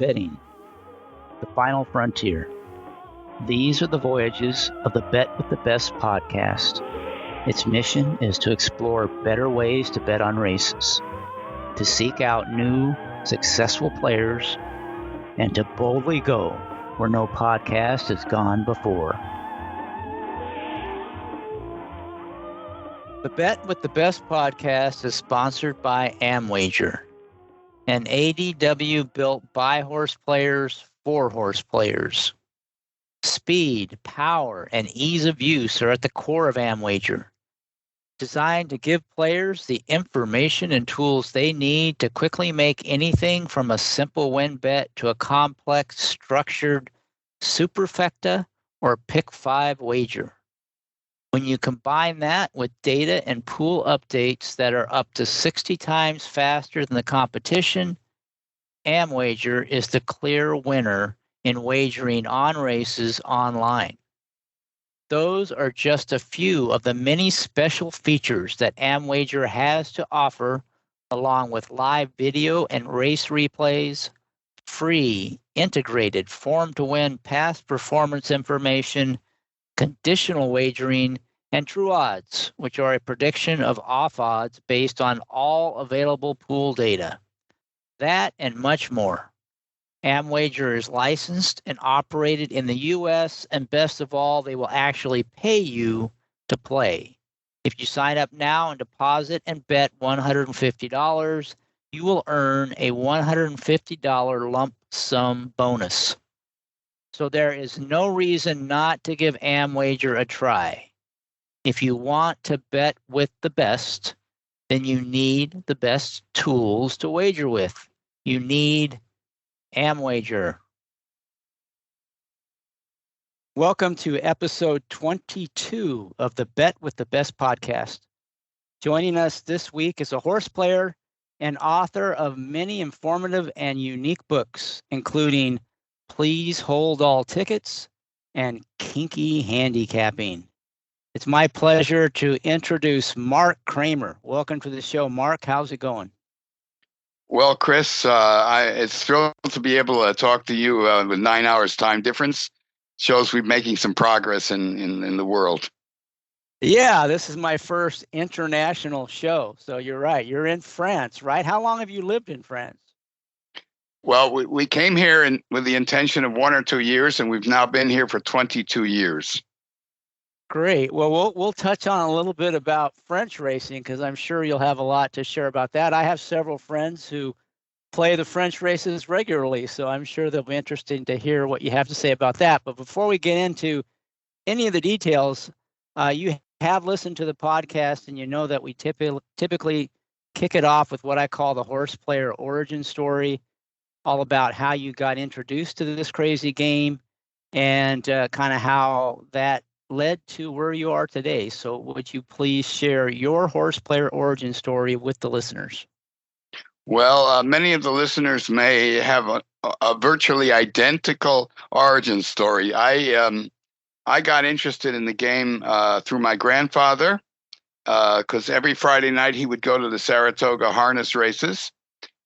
betting, the final frontier. These are the voyages of the Bet with the Best podcast. Its mission is to explore better ways to bet on races, to seek out new, successful players, and to boldly go where no podcast has gone before. The Bet with the Best podcast is sponsored by Amwager, an ADW built by horse players for horse players. Speed, power, and ease of use are at the core of Amwager, designed to give players the information and tools they need to quickly make anything from a simple win bet to a complex, structured superfecta or pick five wager. When you combine that with data and pool updates that are up to 60 times faster than the competition, Amwager is the clear winner in wagering on races online. Those are just a few of the many special features that Amwager has to offer, along with live video and race replays, free, integrated form-to-win past performance information, conditional wagering, and true odds, which are a prediction of off odds based on all available pool data. That and much more. Amwager is licensed and operated in the U.S., and best of all, they will actually pay you to play. If you sign up now and deposit and bet $150, you will earn a $150 lump sum bonus. So there is no reason not to give Amwager a try. If you want to bet with the best, then you need the best tools to wager with. You need Amwager. Welcome to episode 22 of the Bet with the Best podcast. Joining us this week is a horse player and author of many informative and unique books, including Please Hold All Tickets and Kinky Handicapping. It's my pleasure to introduce Mark Kramer. Welcome to the show, Mark. How's it going? Well, Chris, it's thrilled to be able to talk to you with 9 hours time difference. Shows we're making some progress in the world. Yeah, this is my first international show. So you're right. You're in France, right? How long have you lived in France? Well, we came here with the intention of 1 or 2 years, and we've now been here for 22 years. Great. Well, we'll touch on a little bit about French racing because I'm sure you'll have a lot to share about that. I have several friends who play the French races regularly, so I'm sure they'll be interested to hear what you have to say about that. But before we get into any of the details, you have listened to the podcast and you know that we typically kick it off with what I call the Horseplayer origin story, all about how you got introduced to this crazy game and kind of how that led to where you are today. So would you please share your Horseplayer origin story with the listeners? Well, many of the listeners may have a virtually identical origin story. I got interested in the game through my grandfather because every Friday night he would go to the Saratoga harness races,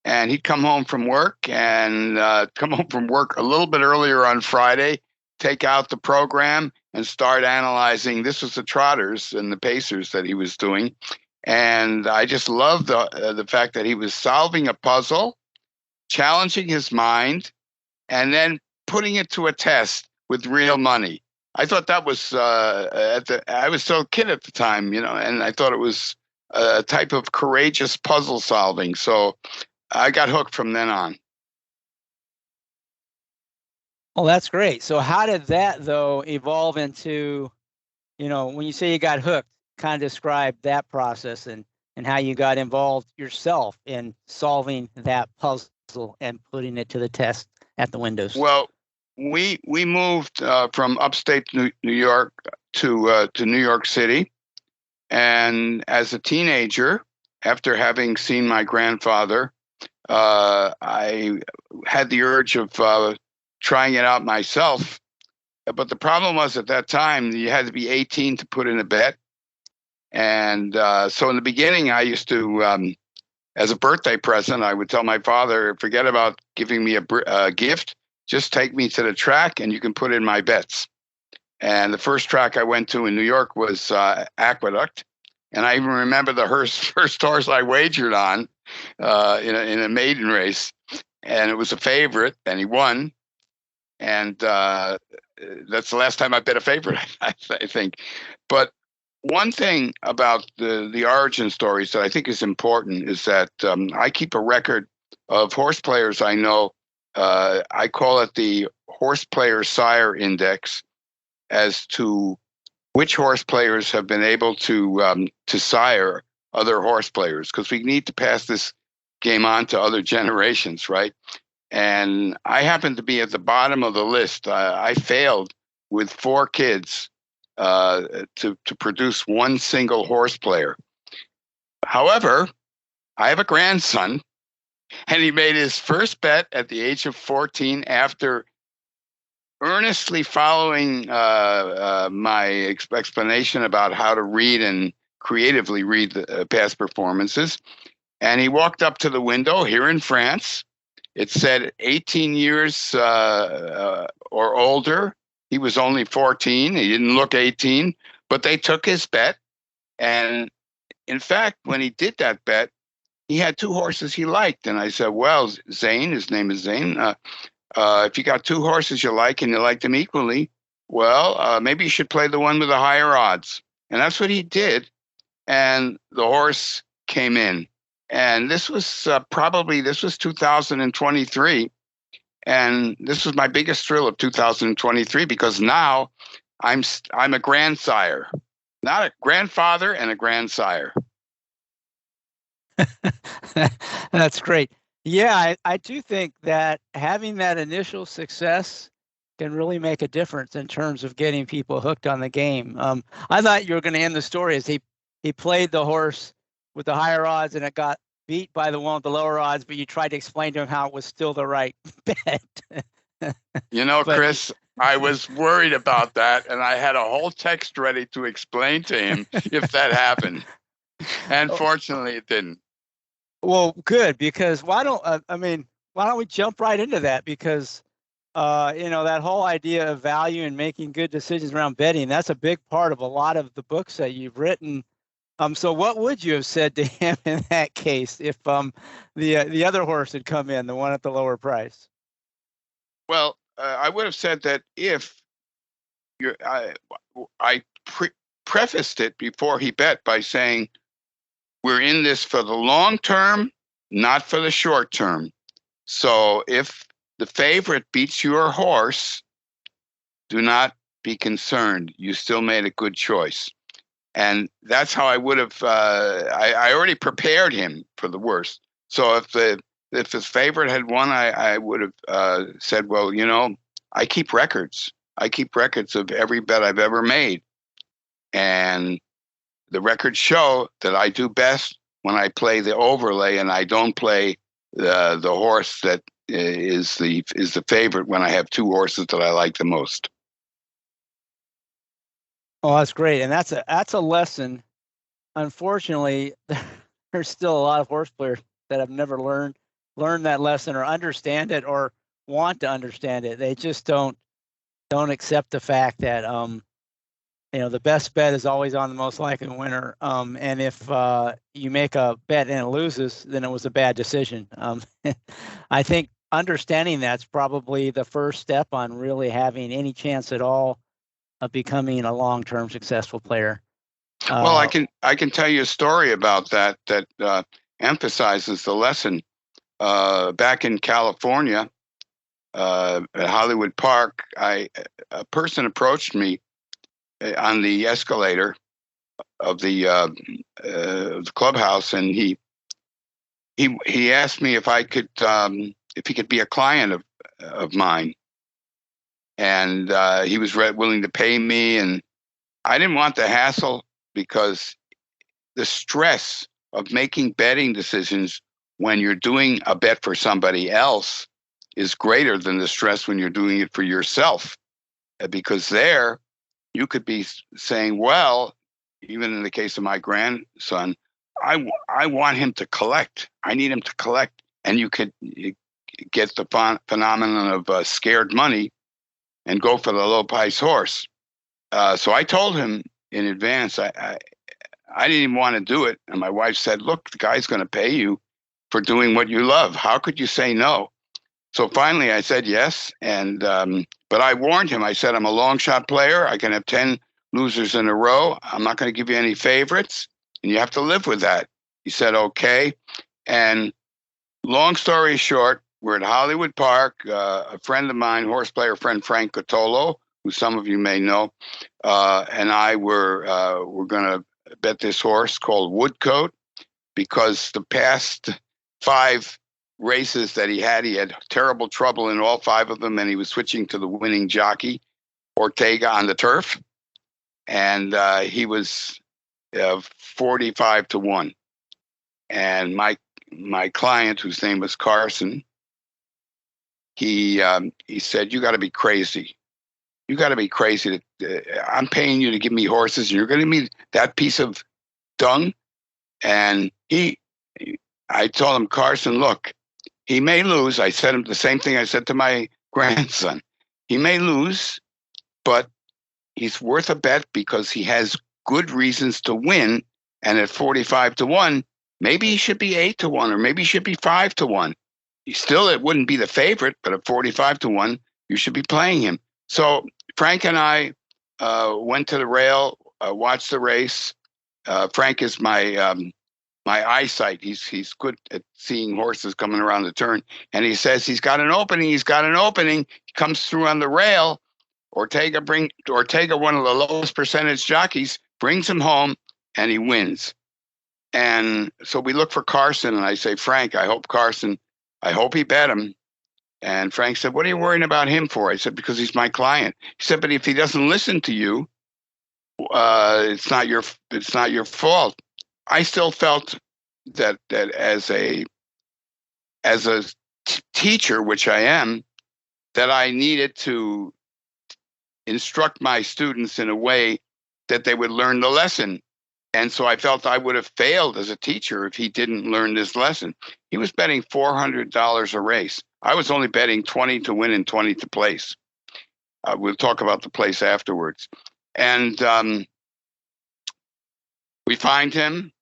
and he'd come home from work a little bit earlier on Friday, take out the program and start analyzing. This was the trotters and the pacers that he was doing. And I just loved the fact that he was solving a puzzle, challenging his mind, and then putting it to a test with real money. I thought that was, I was still a kid at the time, and I thought it was a type of courageous puzzle solving. So I got hooked from then on. Oh, that's great. So how did that, though, evolve into, when you say you got hooked, kind of describe that process and how you got involved yourself in solving that puzzle and putting it to the test at the windows? Well, we moved from upstate New York to New York City. And as a teenager, after having seen my grandfather, I had the urge of trying it out myself. But the problem was at that time, you had to be 18 to put in a bet. And so in the beginning, I used to as a birthday present, I would tell my father, forget about giving me a gift. Just take me to the track and you can put in my bets. And the first track I went to in New York was Aqueduct. And I even remember the first horse I wagered on in a maiden race. And it was a favorite, and he won. And that's the last time I bet a favorite, I think. But one thing about the origin stories that I think is important is that I keep a record of horse players I know. I call it the Horseplayer Sire Index, as to which horse players have been able to sire other horse players, because we need to pass this game on to other generations, right? And I happen to be at the bottom of the list. I failed with 4 kids to produce one single horse player. However, I have a grandson, and he made his first bet at the age of 14 after earnestly following my explanation about how to read and creatively read the past performances. And he walked up to the window here in France. It said 18 years or older. He was only 14. He didn't look 18, but they took his bet. And in fact, when he did that bet, he had 2 horses he liked. And I said, well, Zane, his name is Zane, if you got 2 horses you like and you like them equally, well, maybe you should play the one with the higher odds. And that's what he did. And the horse came in. And this was this was 2023. And this was my biggest thrill of 2023, because now I'm a grandsire, not a grandfather, and a grandsire. That's great. Yeah, I do think that having that initial success can really make a difference in terms of getting people hooked on the game. I thought you were going to end the story as he played the horse with the higher odds and it got beat by the one with the lower odds, but you tried to explain to him how it was still the right bet. Chris, I was worried about that, and I had a whole text ready to explain to him if that happened. And fortunately, it didn't. Well, good, because why don't we jump right into that? Because that whole idea of value and making good decisions around betting, that's a big part of a lot of the books that you've written. So what would you have said to him in that case if the other horse had come in, the one at the lower price? Well, I would have said that if I prefaced it before he bet by saying, we're in this for the long term, not for the short term. So if the favorite beats your horse, do not be concerned. You still made a good choice. And that's how I would have, I already prepared him for the worst. So if his favorite had won, I would have said, well, I keep records. I keep records of every bet I've ever made. And the records show that I do best when I play the overlay and I don't play the horse that is the favorite when I have 2 horses that I like the most. Oh, that's great. And that's a lesson. Unfortunately, there's still a lot of horse players that have never learned that lesson or understand it or want to understand it. They just don't accept the fact that the best bet is always on the most likely winner. And if you make a bet and it loses, then it was a bad decision. I think understanding that's probably the first step on really having any chance at all of becoming a long-term successful player. Well, I can tell you a story about that emphasizes the lesson. Back in California, at Hollywood Park, a person approached me on the escalator of the clubhouse, and he asked me if he could be a client of mine, and he was willing to pay me, and I didn't want the hassle because the stress of making betting decisions when you're doing a bet for somebody else is greater than the stress when you're doing it for yourself, because there you could be saying, well, even in the case of my grandson, I want him to collect. I need him to collect. And you get the phenomenon of scared money and go for the low price horse. So I told him in advance, I didn't even want to do it. And my wife said, look, the guy's going to pay you for doing what you love. How could you say no? So finally I said yes. And, but I warned him. I said, I'm a long shot player. I can have 10 losers in a row. I'm not going to give you any favorites. And you have to live with that. He said, okay. And long story short, we're at Hollywood Park. A friend of mine, horse player friend Frank Cotolo, who some of you may know, and I were going to bet this horse called Woodcote, because the past 5 races that he had terrible trouble in all 5 of them, and he was switching to the winning jockey, Ortega, on the turf, and he was 45-1. And my client, whose name was Carson, he said, "You got to be crazy. You got to be crazy. I'm paying you to give me horses, and you're going to give me that piece of dung." And I told him, Carson, look, he may lose. I said him the same thing I said to my grandson. He may lose, but he's worth a bet because he has good reasons to win. And at 45-1, maybe he should be 8-1, or maybe he should be 5-1. Still, it wouldn't be the favorite, but at 45-1, you should be playing him. So Frank and I went to the rail, watched the race. Frank is my eyesight. He's good at seeing horses coming around the turn. And he says he's got an opening. He's got an opening. He comes through on the rail. Ortega, one of the lowest percentage jockeys, brings him home, and he wins. And so we look for Carson, and I say, Frank, I hope he bet him. And Frank said, what are you worrying about him for? I said, because he's my client. He said, but if he doesn't listen to you, it's not your fault. I still felt that as a teacher, which I am, that I needed to instruct my students in a way that they would learn the lesson. And so I felt I would have failed as a teacher if he didn't learn this lesson. He was betting $400 a race. I was only betting 20 to win and 20 to place. We'll talk about the place afterwards. And we find him,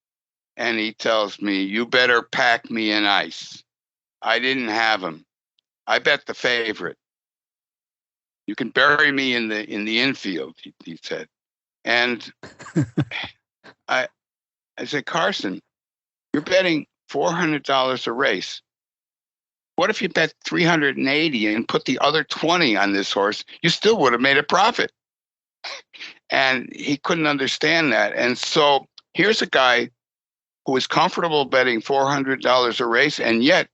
and he tells me, you better pack me in ice. I didn't have him. I bet the favorite. You can bury me in the infield, he said. And I said, Carson, you're betting $400 a race. What if you bet $380 and put the other 20 on this horse? You still would have made a profit. And he couldn't understand that. And so here's a guy who was comfortable betting $400 a race, and yet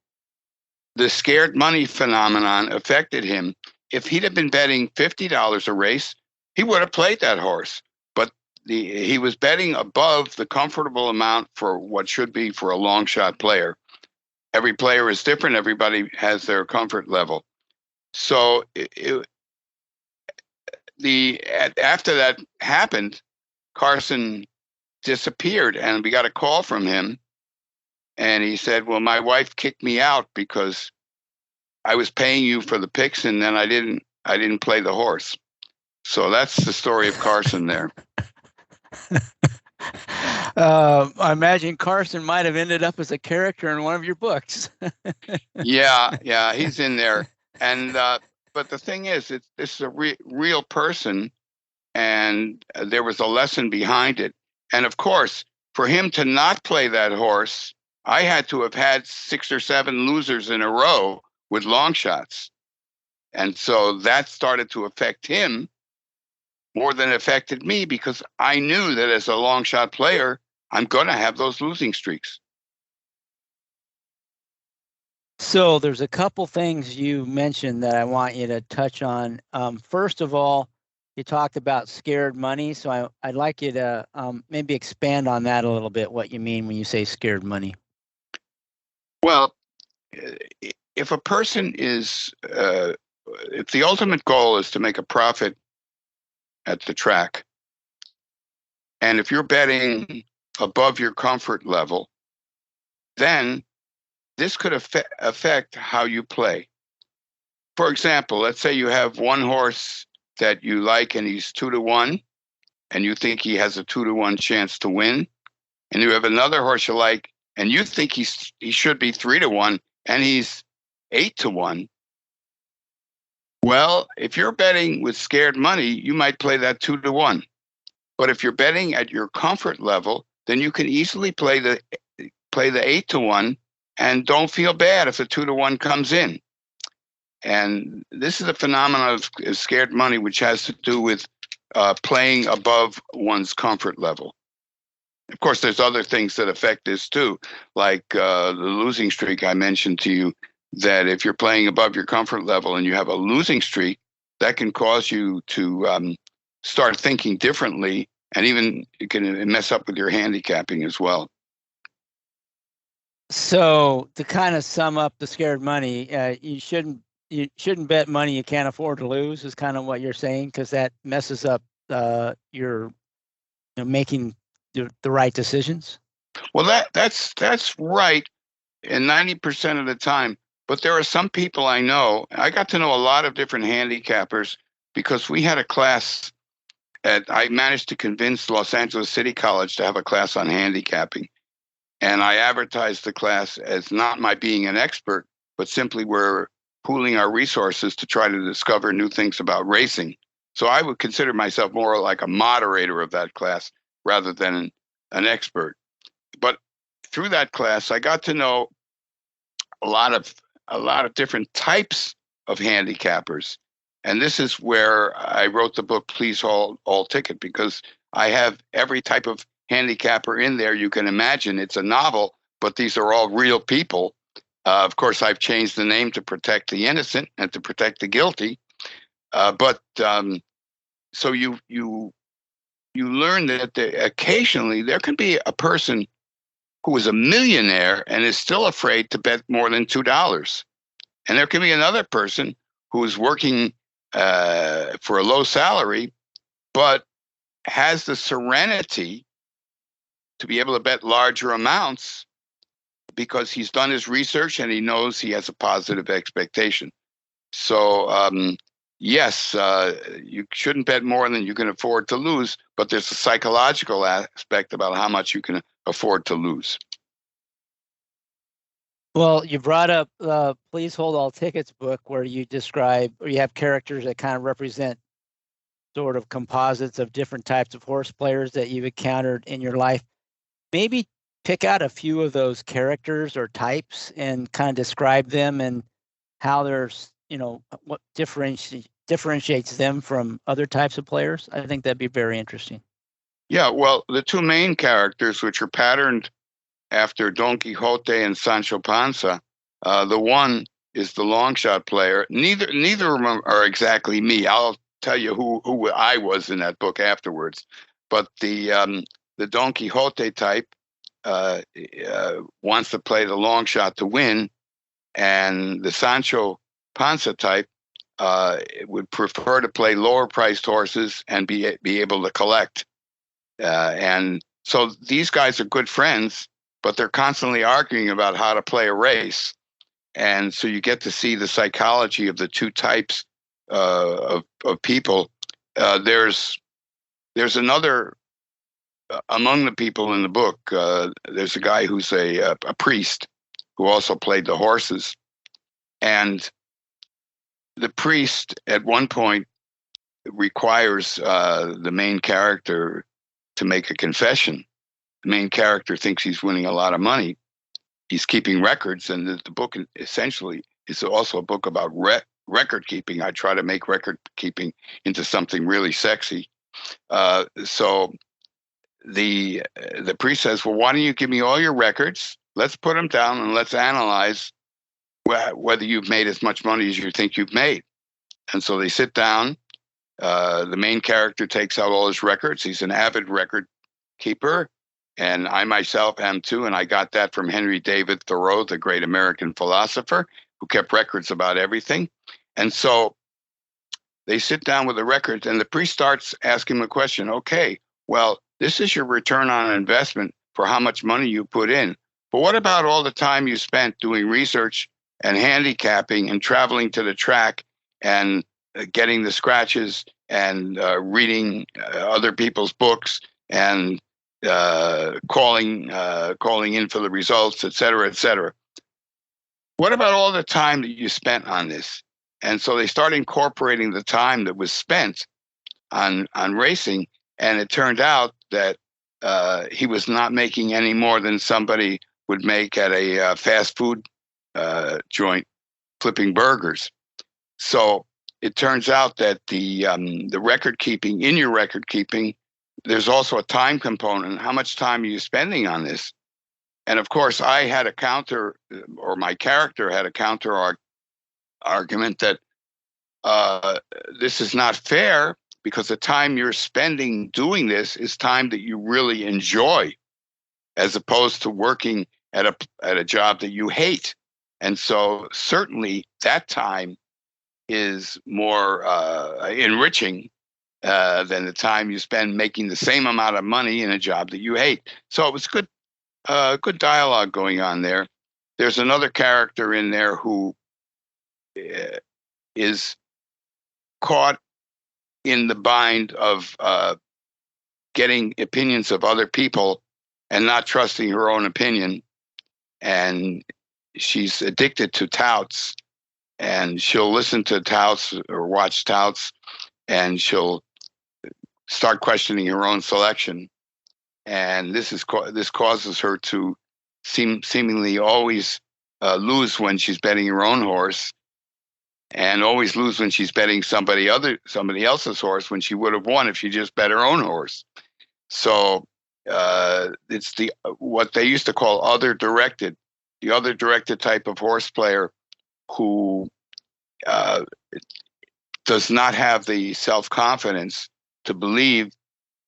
the scared money phenomenon affected him. If he'd have been betting $50 a race, he would have played that horse. But he was betting above the comfortable amount for what should be for a long shot player. Every player is different. Everybody has their comfort level. So after that happened, Carson disappeared, and we got a call from him, and he said, well, my wife kicked me out because I was paying you for the picks, and then I didn't play the horse. So that's the story of Carson there. I imagine Carson might have ended up as a character in one of your books. Yeah, he's in there. And but the thing is, this is a real person, and there was a lesson behind it. And of course, for him to not play that horse, I had to have had 6 or 7 losers in a row with long shots. And so that started to affect him more than it affected me, because I knew that as a long shot player, I'm going to have those losing streaks. So there's a couple things you mentioned that I want you to touch on. First of all, you talked about scared money. So I'd like you to maybe expand on that a little bit, what you mean when you say scared money. Well, if a person is, if the ultimate goal is to make a profit at the track, and if you're betting above your comfort level, then this could affect how you play. For example, let's say you have one horse that you like and he's 2-1, and you think he has a 2-1 chance to win. And you have another horse you like and you think he should be 3-1 and he's 8-1. Well, if you're betting with scared money, you might play that 2-1. But if you're betting at your comfort level, then you can easily play the 8-1 and don't feel bad if the 2-1 comes in. And this is a phenomenon of scared money, which has to do with playing above one's comfort level. Of course, there's other things that affect this too, like the losing streak I mentioned to you, that if you're playing above your comfort level and you have a losing streak, that can cause you to start thinking differently, and even it can mess up with your handicapping as well. So to kind of sum up the scared money, you shouldn't bet money you can't afford to lose, is kind of what you're saying, because that messes up your making the right decisions. Well, that's right, and 90% of the time. But there are some people I know. I got to know a lot of different handicappers because we had a class I managed to convince Los Angeles City College to have a class on handicapping. And I advertised the class as not my being an expert, but simply we're pooling our resources to try to discover new things about racing. So I would consider myself more like a moderator of that class rather than an expert. But through that class, I got to know a lot of different types of handicappers. And this is where I wrote the book, Please Hold All Ticket, because I have every type of handicapper in there you can imagine. It's a novel, but these are all real people. Of course, I've changed the name to protect the innocent and to protect the guilty. So you learn that occasionally there can be a person who is a millionaire and is still afraid to bet more than $2. And there can be another person who is working for a low salary, but has the serenity to be able to bet larger amounts because he's done his research and he knows he has a positive expectation. So, yes, you shouldn't bet more than you can afford to lose, but there's a psychological aspect about how much you can afford to lose. Well, you brought up Please Hold All Tickets book, where you have characters that kind of represent sort of composites of different types of horse players that you've encountered in your life. Maybe pick out a few of those characters or types and kind of describe them and how there's, what differentiates them from other types of players. I think that'd be very interesting. Yeah, well, the two main characters, which are patterned after Don Quixote and Sancho Panza, the one is the long shot player. Neither of them are exactly me. I'll tell you who I was in that book afterwards. But the Don Quixote type wants to play the long shot to win, and the Sancho Panza type would prefer to play lower priced horses and be able to collect. And so these guys are good friends, but they're constantly arguing about how to play a race. And so you get to see the psychology of the two types of people. There's another among the people in the book. There's a guy who's a priest who also played the horses, and the priest at one point requires the main character to make a confession. The main character thinks he's winning a lot of money. He's keeping records, and the book essentially is also a book about record keeping. I try to make record keeping into something really sexy. So the priest says, well, why don't you give me all your records? Let's put them down and let's analyze whether you've made as much money as you think you've made. And so they sit down. The main character takes out all his records. He's an avid record keeper, and I myself am too. And I got that from Henry David Thoreau, the great American philosopher, who kept records about everything. And so they sit down with the records, and the priest starts asking him a question. Okay, well, this is your return on investment for how much money you put in. But what about all the time you spent doing research and handicapping and traveling to the track and getting the scratches and reading other people's books and calling in for the results, et cetera, et cetera? What about all the time that you spent on this? And so they started incorporating the time that was spent on racing, and it turned out that he was not making any more than somebody would make at a fast food joint flipping burgers. So it turns out that the record keeping, in your record keeping, there's also a time component. How much time are you spending on this? And of course, I had a counter, or my character had a counter argument that this is not fair, because the time you're spending doing this is time that you really enjoy, as opposed to working at a job that you hate. And so certainly that time is more enriching than the time you spend making the same amount of money in a job that you hate. So it was good dialogue going on there. There's another character in there who is caught in the bind of getting opinions of other people and not trusting her own opinion. And she's addicted to touts, and she'll listen to touts or watch touts, and she'll start questioning her own selection. And this causes her to seemingly always lose when she's betting her own horse, and always lose when she's betting somebody else's horse, when she would have won if she just bet her own horse. So it's what they used to call the other directed type of horse player, who does not have the self-confidence to believe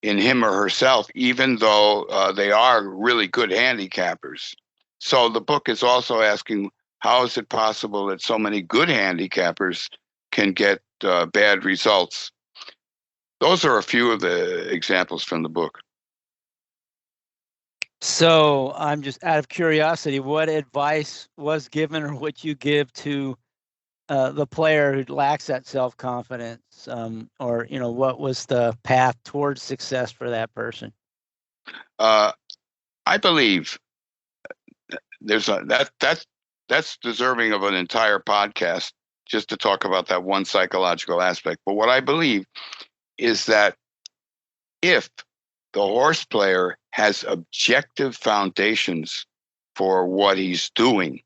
in him or herself, even though they are really good handicappers. So the book is also asking, how is it possible that so many good handicappers can get bad results? Those are a few of the examples from the book. So I'm just out of curiosity, what advice was given, or what you give to the player who lacks that self-confidence, or what was the path towards success for that person? I believe that's deserving of an entire podcast just to talk about that one psychological aspect. But what I believe is that if the horse player has objective foundations for what he's doing,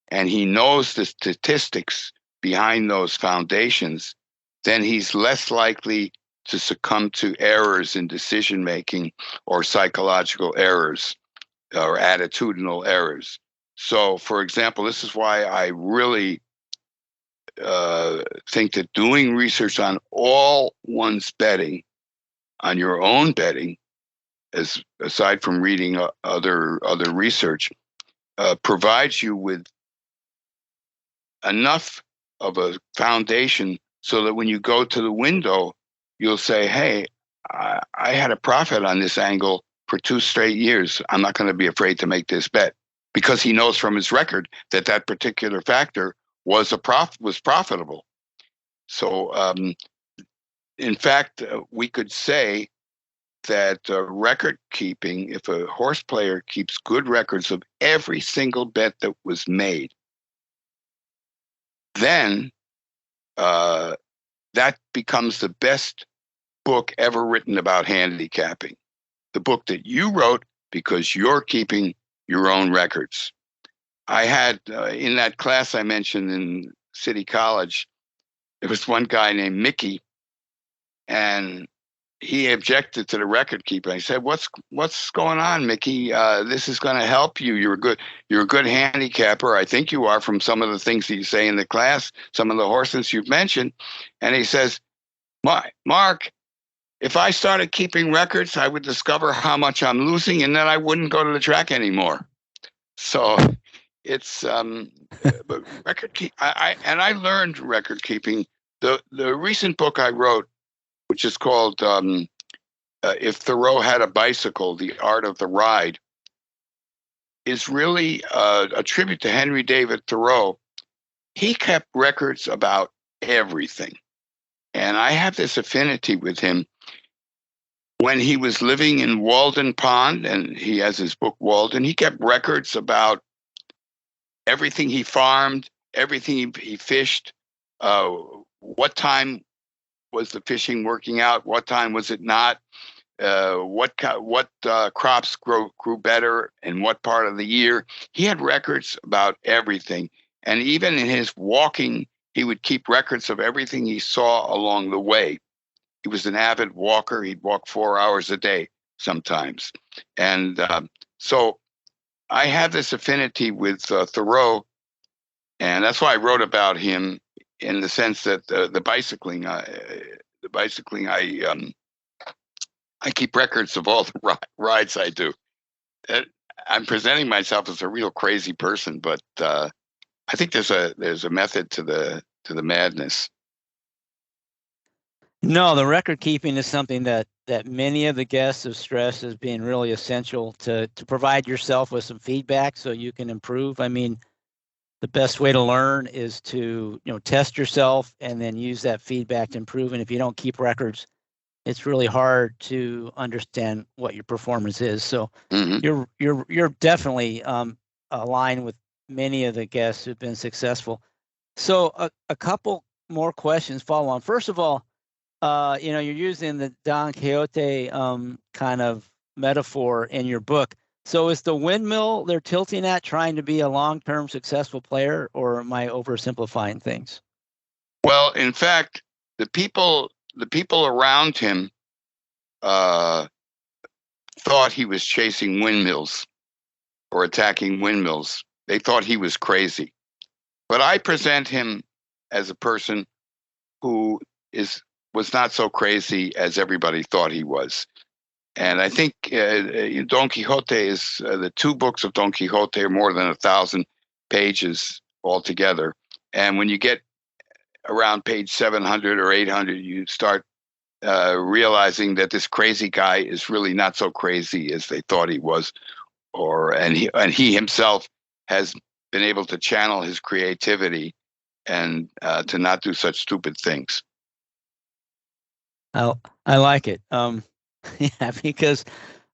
and he knows the statistics behind those foundations, then he's less likely to succumb to errors in decision making, or psychological errors, or attitudinal errors. So, for example, this is why I really think that doing research on all one's betting, on your own betting, aside from reading other research, provides you with enough of a foundation so that when you go to the window, you'll say, hey, I had a profit on this angle for 2 straight years. I'm not going to be afraid to make this bet, because he knows from his record that particular factor was profitable. So, in fact, we could say that record keeping, if a horse player keeps good records of every single bet that was made, then that becomes the best book ever written about handicapping. The book that you wrote because you're keeping your own records. I had, in that class I mentioned in City College, there was one guy named Mickey, and he objected to the record keeping. I said, "What's going on, Mickey? This is going to help you. You're a good handicapper. I think you are, from some of the things that you say in the class, some of the horses you've mentioned." And he says, "Mark, if I started keeping records, I would discover how much I'm losing, and then I wouldn't go to the track anymore." So it's but record keep. I learned record keeping. The recent book I wrote, which is called if Thoreau had a bicycle, The Art of the Ride, is really a tribute to Henry David Thoreau. He kept records about everything. And I have this affinity with him. When he was living in Walden Pond, and he has his book Walden, he kept records about everything he farmed, everything he fished, what time was the fishing working out, what time was it not, what crops grew better in what part of the year. He had records about everything. And even in his walking, he would keep records of everything he saw along the way. He was an avid walker. He'd walk 4 hours a day sometimes. And so I have this affinity with Thoreau, and that's why I wrote about him, in the sense that the bicycling, I keep records of all the rides I do. I'm presenting myself as a real crazy person, but I think there's a method to the madness. No, the record keeping is something that many of the guests have stressed as being really essential to provide yourself with some feedback so you can improve. I mean, the best way to learn is to test yourself and then use that feedback to improve. And if you don't keep records, it's really hard to understand what your performance is. So you're definitely aligned with many of the guests who've been successful. So a couple more questions follow on. First of all, you're using the Don Quixote kind of metaphor in your book. So is the windmill they're tilting at trying to be a long-term successful player, or am I oversimplifying things? Well, in fact, the people around him thought he was chasing windmills or attacking windmills. They thought he was crazy. But I present him as a person who was not so crazy as everybody thought he was. And I think Don Quixote is the two books of Don Quixote are more than 1,000 pages altogether. And when you get around page 700 or 800, you start realizing that this crazy guy is really not so crazy as they thought he was, and he himself has been able to channel his creativity and to not do such stupid things. I like it. Yeah, because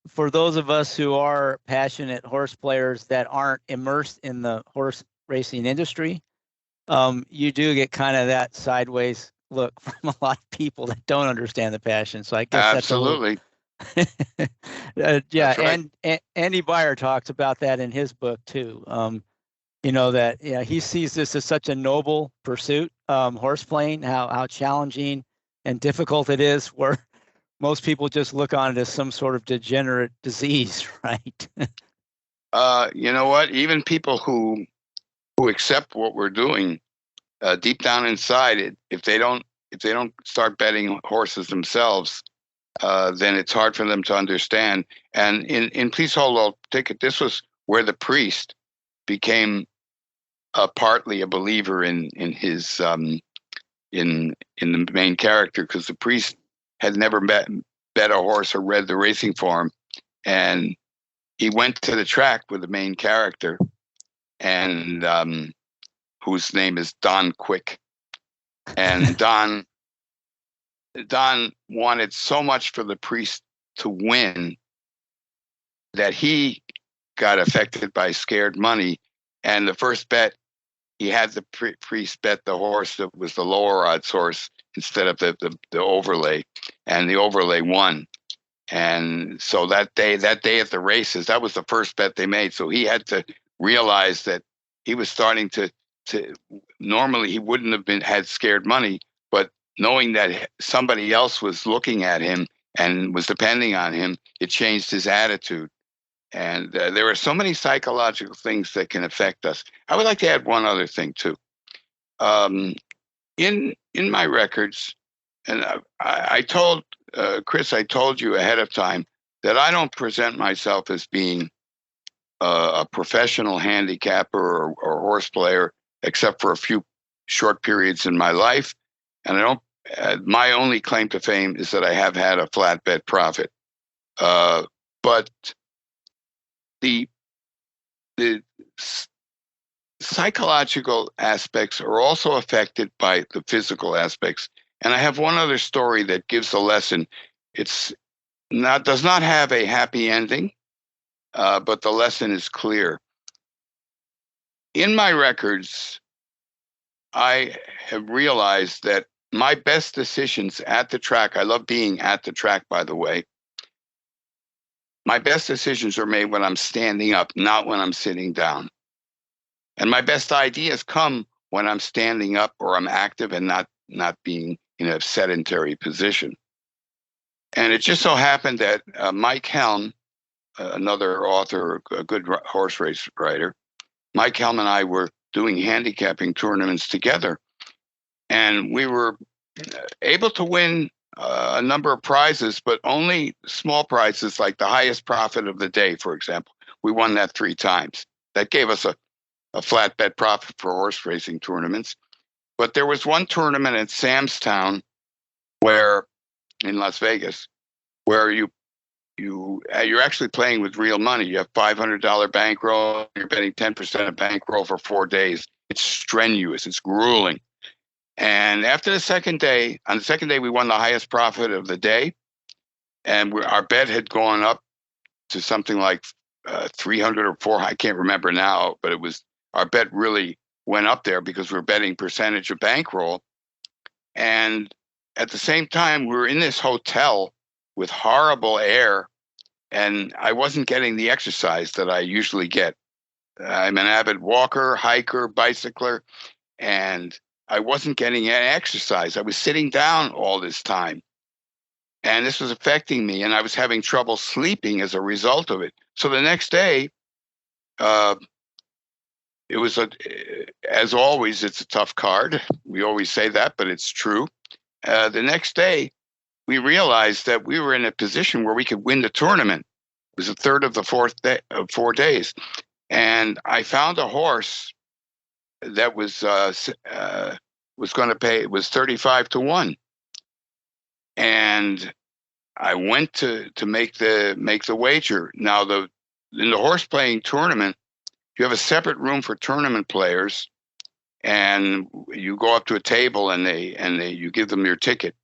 for those of us who are passionate horse players that aren't immersed in the horse racing industry, you do get kind of that sideways look from a lot of people that don't understand the passion. So I guess absolutely. Yeah, right. and Andy Beyer talks about that in his book too. That he sees this as such a noble pursuit, horse playing, how challenging and difficult it is, where most people just look on it as some sort of degenerate disease, right? You know what? Even people who accept what we're doing, deep down inside, if they don't start betting horses themselves, then it's hard for them to understand. And in Please Hold All Ticket, this was where the priest became partly a believer in his in the main character, because the priest had never bet a horse or read the racing form, and he went to the track with the main character, and whose name is Don Quick, and Don wanted so much for the priest to win that he got affected by scared money, and the first bet he had the priest bet the horse that was the lower odds horse instead of the overlay, and the overlay won. And so that day at the races, that was the first bet they made. So he had to realize that he was starting to normally he wouldn't have had scared money, but knowing that somebody else was looking at him and was depending on him, it changed his attitude. And there are so many psychological things that can affect us. I would like to add one other thing too. In my records, and I told Chris, I told you ahead of time that I don't present myself as being a professional handicapper or horse player, except for a few short periods in my life. And I don't. My only claim to fame is that I have had a flat bet profit. But the psychological aspects are also affected by the physical aspects. And I have one other story that gives a lesson. It's does not have a happy ending, but the lesson is clear. In my records, I have realized that my best decisions at the track, I love being at the track, by the way. My best decisions are made when I'm standing up, not when I'm sitting down. And my best ideas come when I'm standing up or I'm active and not being in a sedentary position. And it just so happened that Mike Helm, another author, a good horse race writer, Mike Helm and I were doing handicapping tournaments together. And we were able to win a number of prizes, but only small prizes like the highest profit of the day, for example. We won that 3 times. That gave us a flat bet profit for horse racing tournaments. But there was one tournament at Sam's Town in Las Vegas, where you're actually playing with real money. You have $500 bankroll. You're betting 10% of bankroll for 4 days. It's strenuous. It's grueling. And after on the second day, we won the highest profit of the day, and our bet had gone up to something like 300 or 400. I can't remember now, but our bet really went up there because we were betting percentage of bankroll. And at the same time, we were in this hotel with horrible air, and I wasn't getting the exercise that I usually get. I'm an avid walker, hiker, bicycler, and I wasn't getting any exercise. I was sitting down all this time, and this was affecting me, and I was having trouble sleeping as a result of it. So the next day, it was as always, it's a tough card. We always say that, but it's true. The next day, we realized that we were in a position where we could win the tournament. It was the third of the 4 days, and I found a horse that was going to pay. It was 35-1, and I went to make the wager. Now in the horse playing tournament, you have a separate room for tournament players, and you go up to a table and you give them your ticket.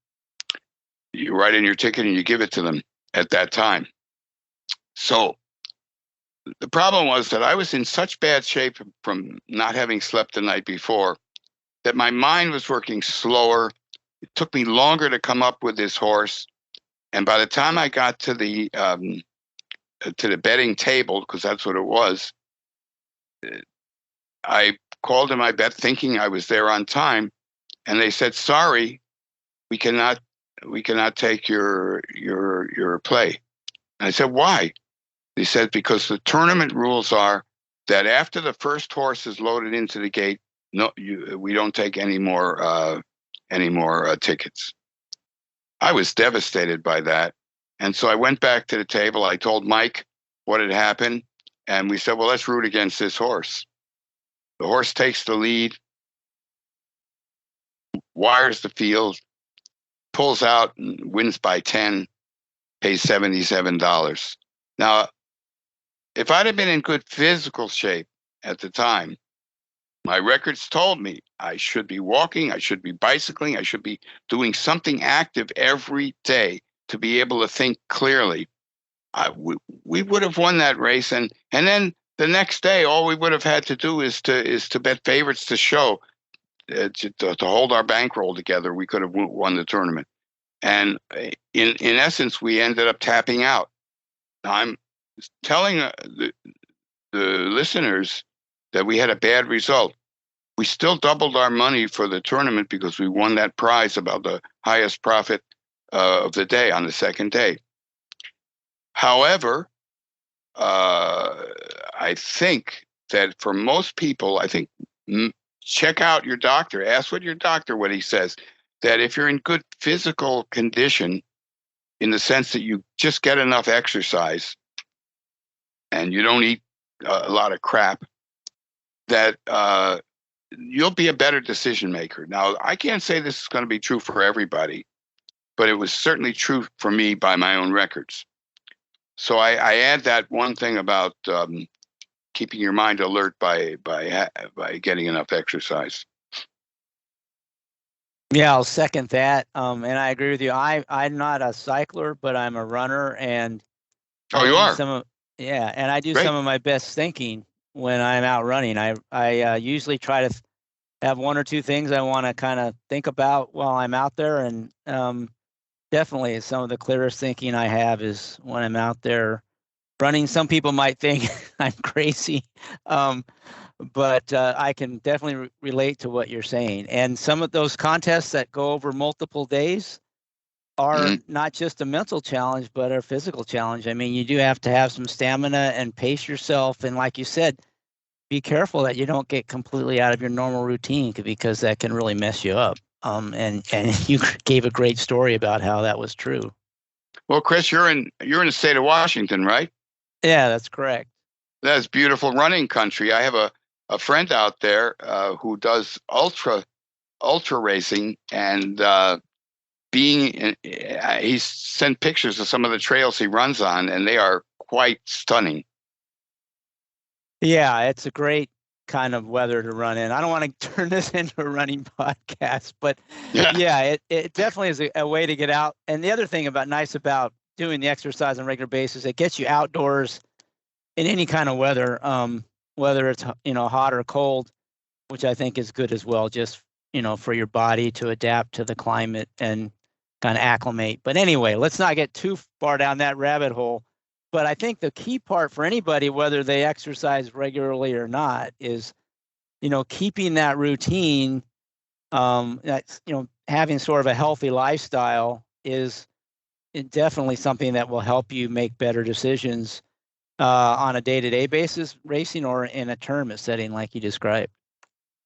You write in your ticket and you give it to them at that time. So the problem was that I was in such bad shape from not having slept the night before that my mind was working slower. It took me longer to come up with this horse. And by the time I got to the betting table, because that's what it was, I called in my bet thinking I was there on time, and they said, "Sorry, we cannot take your play." And I said, "Why?" They said, "Because the tournament rules are that after the first horse is loaded into the gate, we don't take any more tickets." I was devastated by that, and so I went back to the table. I told Mike what had happened, and we said, "Well, let's root against this horse." The horse takes the lead, wires the field, pulls out, and wins by 10, pays $77. Now, if I'd have been in good physical shape at the time, my records told me I should be walking, I should be bicycling, I should be doing something active every day to be able to think clearly. We would have won that race, and then the next day, all we would have had to do is to bet favorites to show to hold our bankroll together. We could have won the tournament, and in essence, we ended up tapping out. Now, I'm telling the listeners that we had a bad result. We still doubled our money for the tournament because we won that prize about the highest profit of the day on the second day. However, I think that for most people, check out your doctor. Ask what he says. That if you're in good physical condition, in the sense that you just get enough exercise and you don't eat a lot of crap, that you'll be a better decision maker. Now, I can't say this is going to be true for everybody, but it was certainly true for me by my own records. So I add that one thing about keeping your mind alert by getting enough exercise. Yeah, I'll second that. And I agree with you. I'm not a cycler, but I'm a runner, and Oh, I you do are? some of and I do some Great. of my best thinking when I'm out running. I usually try to have one or two things I want to kind of think about while I'm out there, and definitely some of the clearest thinking I have is when I'm out there running. Some people might think I'm crazy, um, but I can definitely relate to what you're saying. And some of those contests that go over multiple days are Hmm. not just a mental challenge, but a physical challenge. I mean, you do have to have some stamina and pace yourself. And like you said, be careful that you don't get completely out of your normal routine because that can really mess you up. And you gave a great story about how that was true. Well, Chris, you're in the state of Washington, right? Yeah, that's correct. That's beautiful running country. I have a friend out there who does ultra racing, and he's sent pictures of some of the trails he runs on, and they are quite stunning. Yeah, it's a great kind of weather to run in. I don't want to turn this into a running podcast, but Yeah. yeah, it definitely is a way to get out. And the other thing nice about doing the exercise on a regular basis, it gets you outdoors in any kind of weather, whether it's hot or cold, which I think is good as well, just for your body to adapt to the climate and kind of acclimate. But anyway, let's not get too far down that rabbit hole. But I think the key part for anybody, whether they exercise regularly or not, is keeping that routine. That's having sort of a healthy lifestyle is definitely something that will help you make better decisions on a day-to-day basis, racing or in a tournament setting like you described.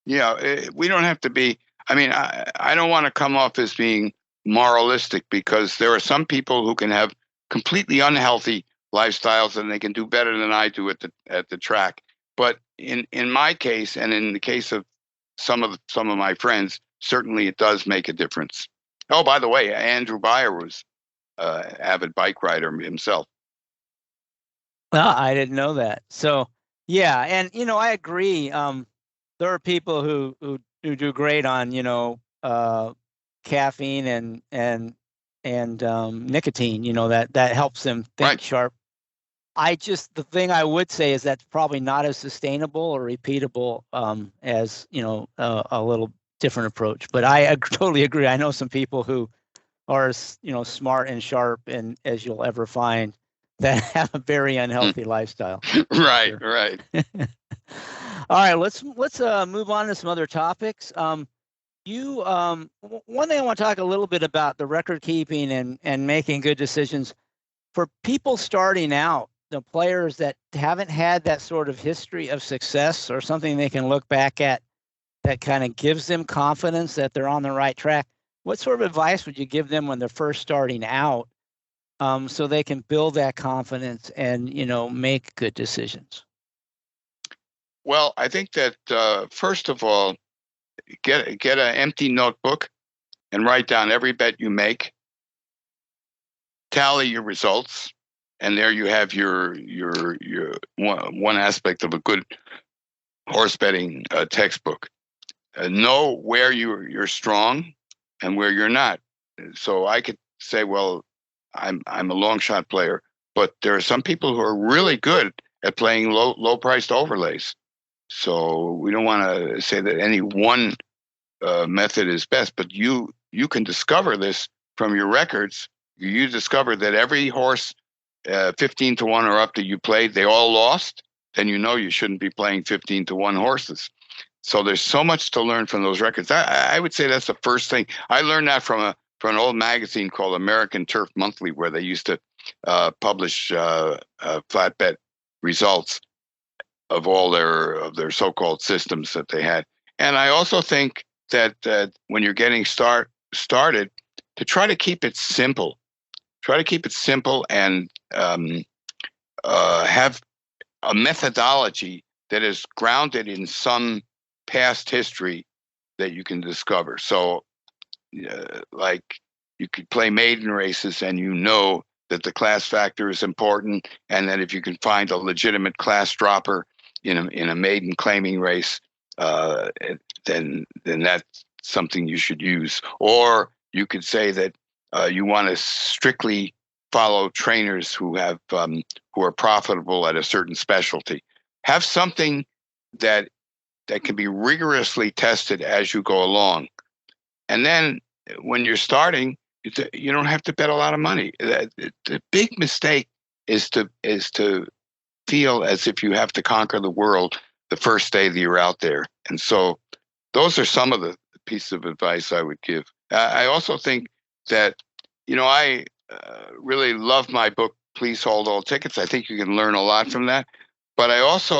Yeah, we don't have to be. I mean, I don't want to come off as being moralistic, because there are some people who can have completely unhealthy lifestyles and they can do better than I do at the track. But in my case, and in the case of some of my friends, certainly it does make a difference. Oh, by the way, Andrew Beyer was avid bike rider himself. Well, I didn't know that. So, yeah, and I agree. There are people who do great on caffeine and nicotine. That helps them think Right. sharp. The thing I would say is that's probably not as sustainable or repeatable as a little different approach. But I totally agree. I know some people who are smart and sharp, and as you'll ever find, that have a very unhealthy lifestyle. Right, Sure. right. All right, let's move on to some other topics. One thing I want to talk a little bit about the record keeping and making good decisions for people starting out, the players that haven't had that sort of history of success or something they can look back at that kind of gives them confidence that they're on the right track. What sort of advice would you give them when they're first starting out, so they can build that confidence and make good decisions? Well, I think that first of all, get an empty notebook and write down every bet you make, tally your results, and there you have your one aspect of a good horse betting textbook. Know where you're strong and where you're not. So I could say, well, I'm a long shot player, but there are some people who are really good at playing low priced overlays. So we don't want to say that any one method is best, but you can discover this from your records. You discover that every horse 15 to 1 or up that you played, they all lost. Then you know you shouldn't be playing 15 to 1 horses. So there's so much to learn from those records. I would say that's the first thing. I learned that from an old magazine called American Turf Monthly, where they used to publish flat bet results of all their so-called systems that they had. And I also think that when you're getting started, to try to keep it simple. Try to keep it simple and have a methodology that is grounded in some past history that you can discover. So, like, you could play maiden races, and that the class factor is important, and that if you can find a legitimate class dropper in a maiden claiming race, then that's something you should use. Or you could say that you want to strictly follow trainers who are profitable at a certain specialty. Have something that can be rigorously tested as you go along, and then when you're starting, you don't have to bet a lot of money. The big mistake is to feel as if you have to conquer the world the first day that you're out there. And so those are some of the pieces of advice I would give. I also think that, I really love my book, Please Hold All Tickets. I think you can learn a lot from that. But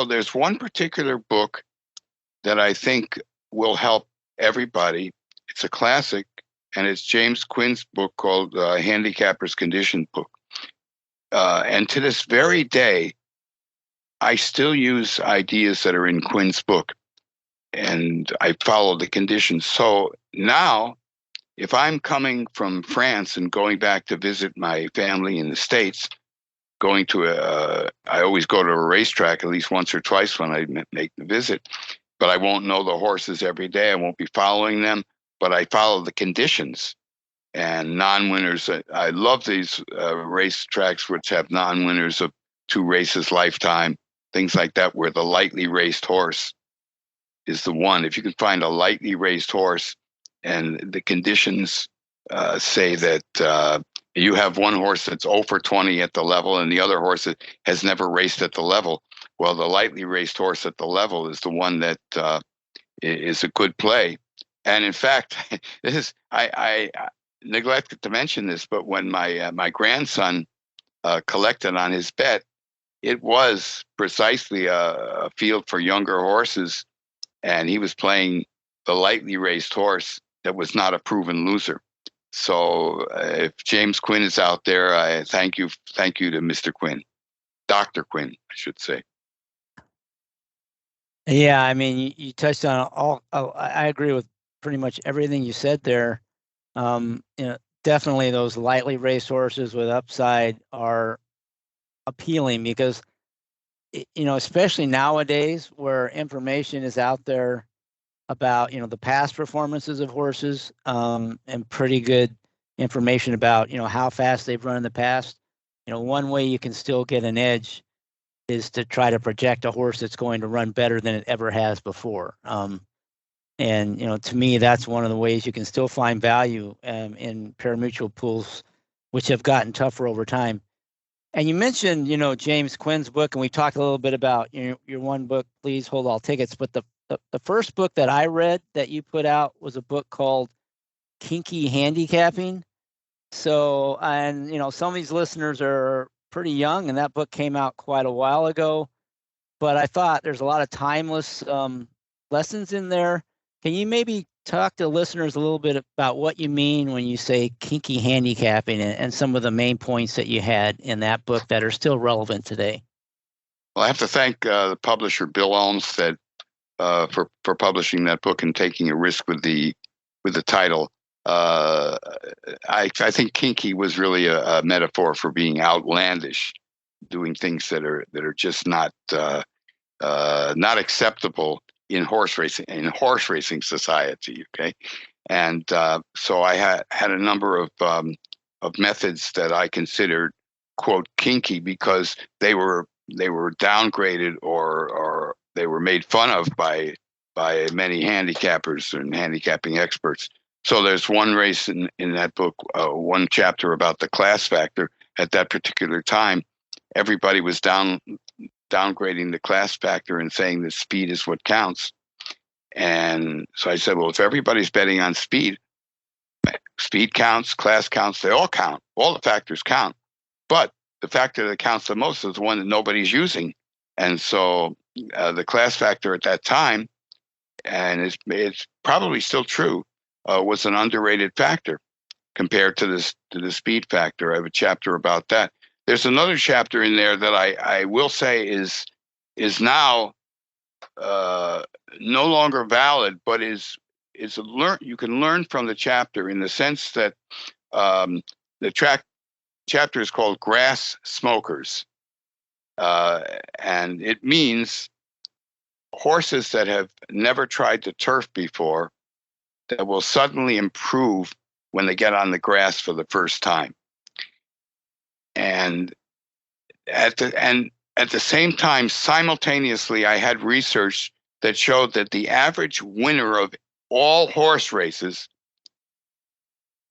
there's one particular book that I think will help everybody. It's a classic, and it's James Quinn's book called Handicapper's Condition Book. And to this very day, I still use ideas that are in Quinn's book, and I follow the conditions. So now, if I'm coming from France and going back to visit my family in the States, I always go to a racetrack at least once or twice when I make the visit, but I won't know the horses every day. I won't be following them, but I follow the conditions. And non-winners, I love these racetracks which have non-winners of 2 races lifetime, things like that, where the lightly raced horse is the one. If you can find a lightly raced horse and the conditions say that you have one horse that's 0 for 20 at the level and the other horse that has never raced at the level, well, the lightly raced horse at the level is the one that is a good play. And in fact, I neglected to mention this, but when my grandson collected on his bet, it was precisely a field for younger horses, and he was playing the lightly raced horse that was not a proven loser. So if James Quinn is out there, I thank you to Mr. Quinn, Dr. Quinn, I should say. Yeah, I mean, you touched on all. I agree with pretty much everything you said there. Definitely those lightly raced horses with upside are appealing because, especially nowadays where information is out there about, the past performances of horses, and pretty good information about, how fast they've run in the past. One way you can still get an edge is to try to project a horse that's going to run better than it ever has before. And, to me, that's one of the ways you can still find value in parimutuel pools, which have gotten tougher over time. And you mentioned, James Quinn's book, and we talked a little bit about your one book, Please Hold All Tickets. But the first book that I read that you put out was a book called Kinky Handicapping. So, and, some of these listeners are pretty young, and that book came out quite a while ago. But I thought there's a lot of timeless lessons in there. Can you maybe talk to listeners a little bit about what you mean when you say kinky handicapping and some of the main points that you had in that book that are still relevant today? Well, I have to thank the publisher, Bill Olmsted, for publishing that book and taking a risk with the title. I think kinky was really a metaphor for being outlandish, doing things that are just not acceptable in horse racing society. Okay, and so I had a number of methods that I considered, quote, kinky because they were downgraded or they were made fun of by many handicappers and handicapping experts. So there's one race in that book, one chapter about the class factor. At that particular time, everybody was downgrading the class factor and saying that speed is what counts. And so I said, well, if everybody's betting on speed counts, class counts, they all count. All the factors count. But the factor that counts the most is the one that nobody's using. And so the class factor at that time, and it's probably still true, was an underrated factor compared to the speed factor. I have a chapter about that. There's another chapter in there that I will say is now no longer valid, but you can learn from the chapter in the sense that the track chapter is called Grass Smokers. And it means horses that have never tried the turf before that will suddenly improve when they get on the grass for the first time. And at the same time, simultaneously, I had research that showed that the average winner of all horse races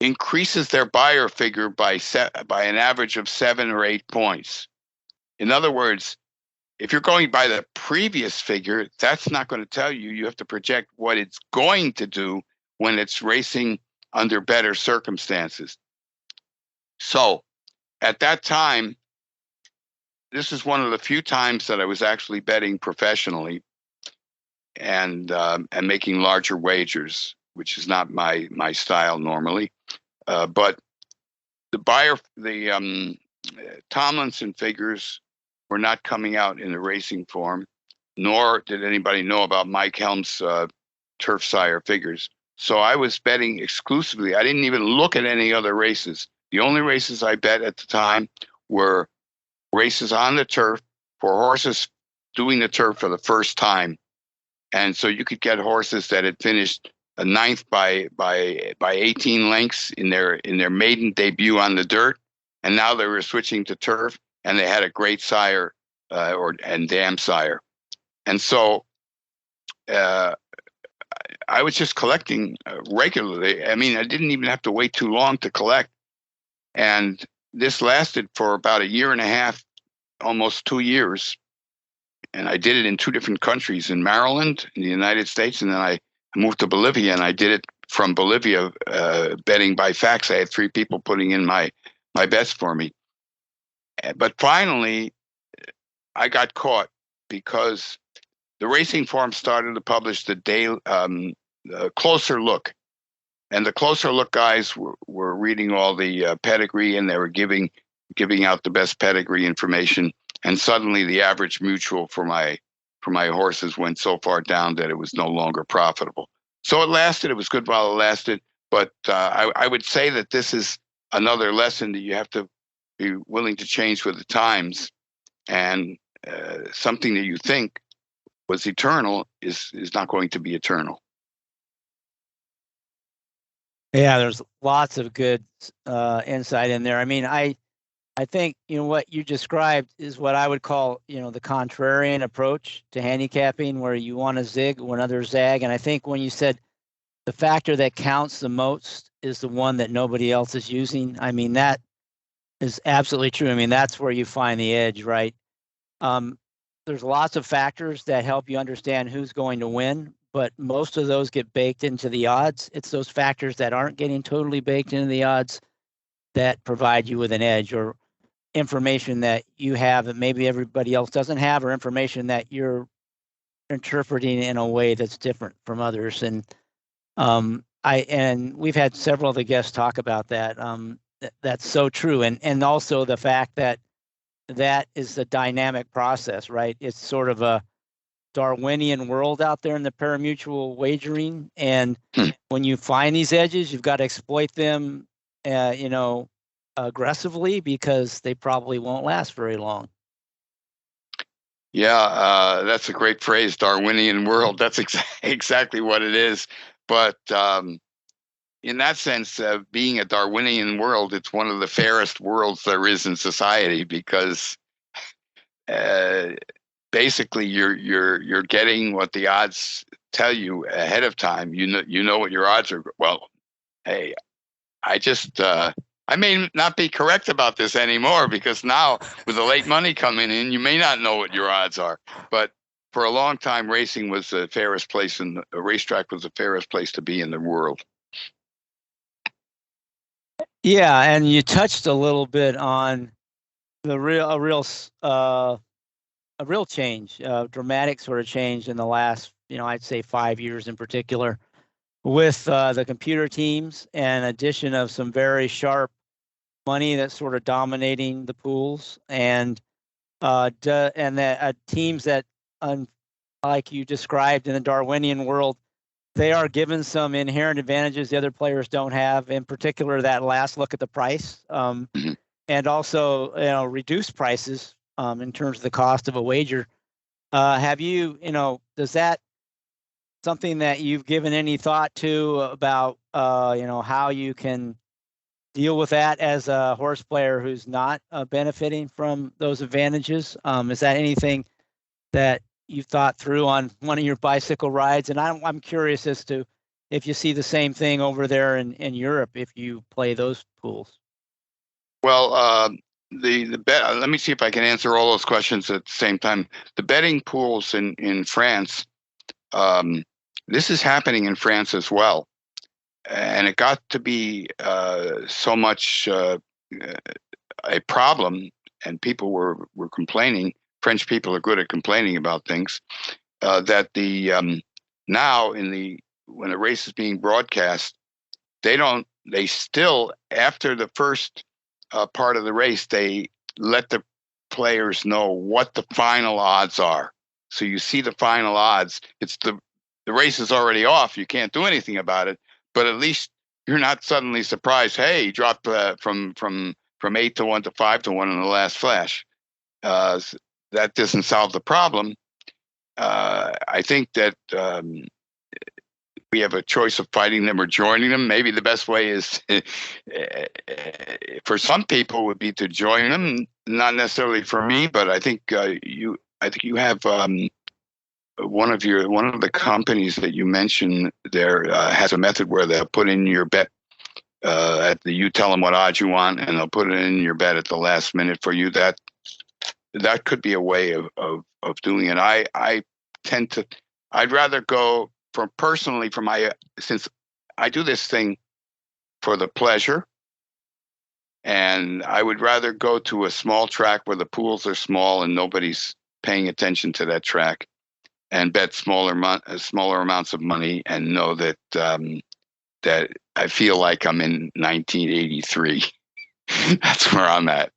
increases their buyer figure by an average of 7 or 8 points. In other words, if you're going by the previous figure, that's not going to tell you. You have to project what it's going to do when it's racing under better circumstances. So at that time, this is one of the few times that I was actually betting professionally and making larger wagers, which is not my style normally. But the Tomlinson figures were not coming out in the racing form, nor did anybody know about Mike Helm's turf sire figures. So I was betting exclusively. I didn't even look at any other races. The only races I bet at the time were races on the turf for horses doing the turf for the first time. And so you could get horses that had finished a ninth by 18 lengths in their maiden debut on the dirt, and now they were switching to turf, and they had a great sire and dam sire. And so I was just collecting regularly. I mean, I didn't even have to wait too long to collect. And this lasted for about 1.5 years, almost 2 years. And I did it in 2 different countries, in Maryland, in the United States, and then I moved to Bolivia, and I did it from Bolivia, betting by fax. I had 3 people putting in my bets for me. But finally, I got caught because the Racing Form started to publish the Closer Look. And the Closer Look guys were reading all the pedigree, and they were giving out the best pedigree information. And suddenly the average mutual for my horses went so far down that it was no longer profitable. So it lasted. It was good while it lasted. But I would say that this is another lesson that you have to be willing to change with the times. And something that you think was eternal is not going to be eternal. Yeah, there's lots of good insight in there. I mean, I think, what you described is what I would call, the contrarian approach to handicapping, where you want to zig when others zag. And I think when you said the factor that counts the most is the one that nobody else is using, I mean, that is absolutely true. I mean, that's where you find the edge, right? There's lots of factors that help you understand who's going to win, but most of those get baked into the odds. It's those factors that aren't getting totally baked into the odds that provide you with an edge, or information that you have that maybe everybody else doesn't have, or information that you're interpreting in a way that's different from others. And we've had several of the guests talk about that. That's so true. And also the fact that is a dynamic process, right? It's sort of a Darwinian world out there in the parimutuel wagering. And when you find these edges, you've got to exploit them, aggressively, because they probably won't last very long. Yeah, that's a great phrase, Darwinian world. That's exactly what it is. But in that sense, being a Darwinian world, it's one of the fairest worlds there is in society, because basically you're getting what the odds tell you ahead of time. You know what your odds are. Well, hey, I may not be correct about this anymore, because now with the late money coming in, you may not know what your odds are. But for a long time, racing was the fairest place, and the racetrack was the fairest place to be in the world. Yeah, and you touched a little bit on a real change, dramatic sort of change in the last, I'd say 5 years in particular, with the computer teams and addition of some very sharp money that's sort of dominating the pools, and that teams that, like you described in the Darwinian world, they are given some inherent advantages the other players don't have. In particular, that last look at the price. and also reduce prices in terms of the cost of a wager. Have you does that something that you've given any thought to about how you can deal with that as a horse player who's not benefiting from those advantages? Is that anything that you've thought through on one of your bicycle rides? And I'm curious as to if you see the same thing over there in Europe if you play those pools. Well, the bet. Let me see if I can answer all those questions at the same time. The betting pools in France. This is happening in France as well, and it got to be so much a problem, and people were complaining. French people are good at complaining about things. That now when the race is being broadcast, they still, after the first part of the race, they let the players know what the final odds are. So you see the final odds. It's the race is already off. You can't do anything about it, but at least you're not suddenly surprised. Hey, he dropped from 8-1 to 5-1 in the last flash. That doesn't solve the problem. I think that we have a choice of fighting them or joining them. Maybe the best way is, for some people, would be to join them. Not necessarily for me, but I think you have one of the companies that you mentioned there has a method where they'll put in your bet. You tell them what odds you want, and they'll put it in your bet at the last minute for you. That could be a way of doing it. I'd rather go since I do this thing for the pleasure, and I would rather go to a small track where the pools are small and nobody's paying attention to that track, and bet smaller amounts of money, and know that that I feel like I'm in 1983. That's where I'm at.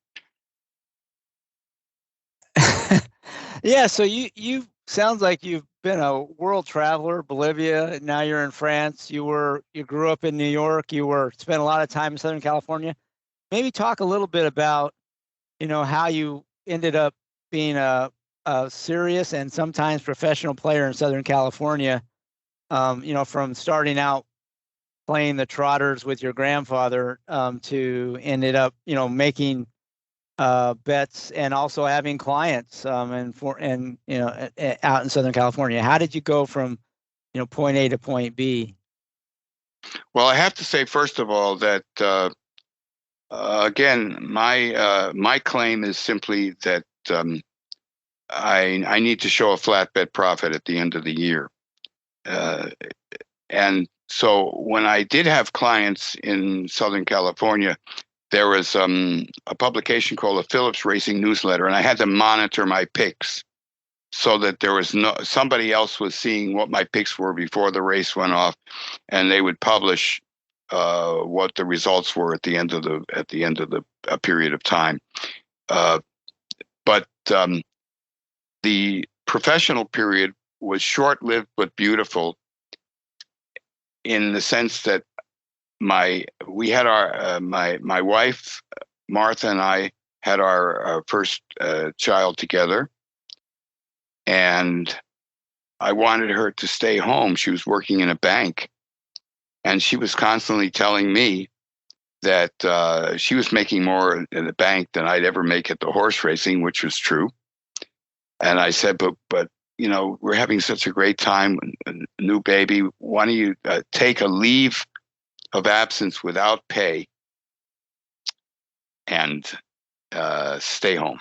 Yeah, so you sounds like you've been a world traveler. Bolivia, now you're in France. You grew up in New York. You spent a lot of time in Southern California. Maybe talk a little bit about how you ended up being a serious and sometimes professional player in Southern California. From starting out playing the trotters with your grandfather to ended up making bets and also having clients out in Southern California. How did you go from point A to point B? Well, I have to say first of all that again, my claim is simply that I need to show a flat bet profit at the end of the year, and so when I did have clients in Southern California, there was a publication called the Phillips Racing Newsletter, and I had to monitor my picks so that there was somebody else was seeing what my picks were before the race went off, and they would publish what the results were at the end of the period of time. But the professional period was short-lived but beautiful, in the sense that my wife Martha and I had our first child together, and I wanted her to stay home. She was working in a bank, and she was constantly telling me that she was making more in the bank than I'd ever make at the horse racing, which was true. And I said, but we're having such a great time, a new baby. Why don't you take a leave of absence without pay and stay home,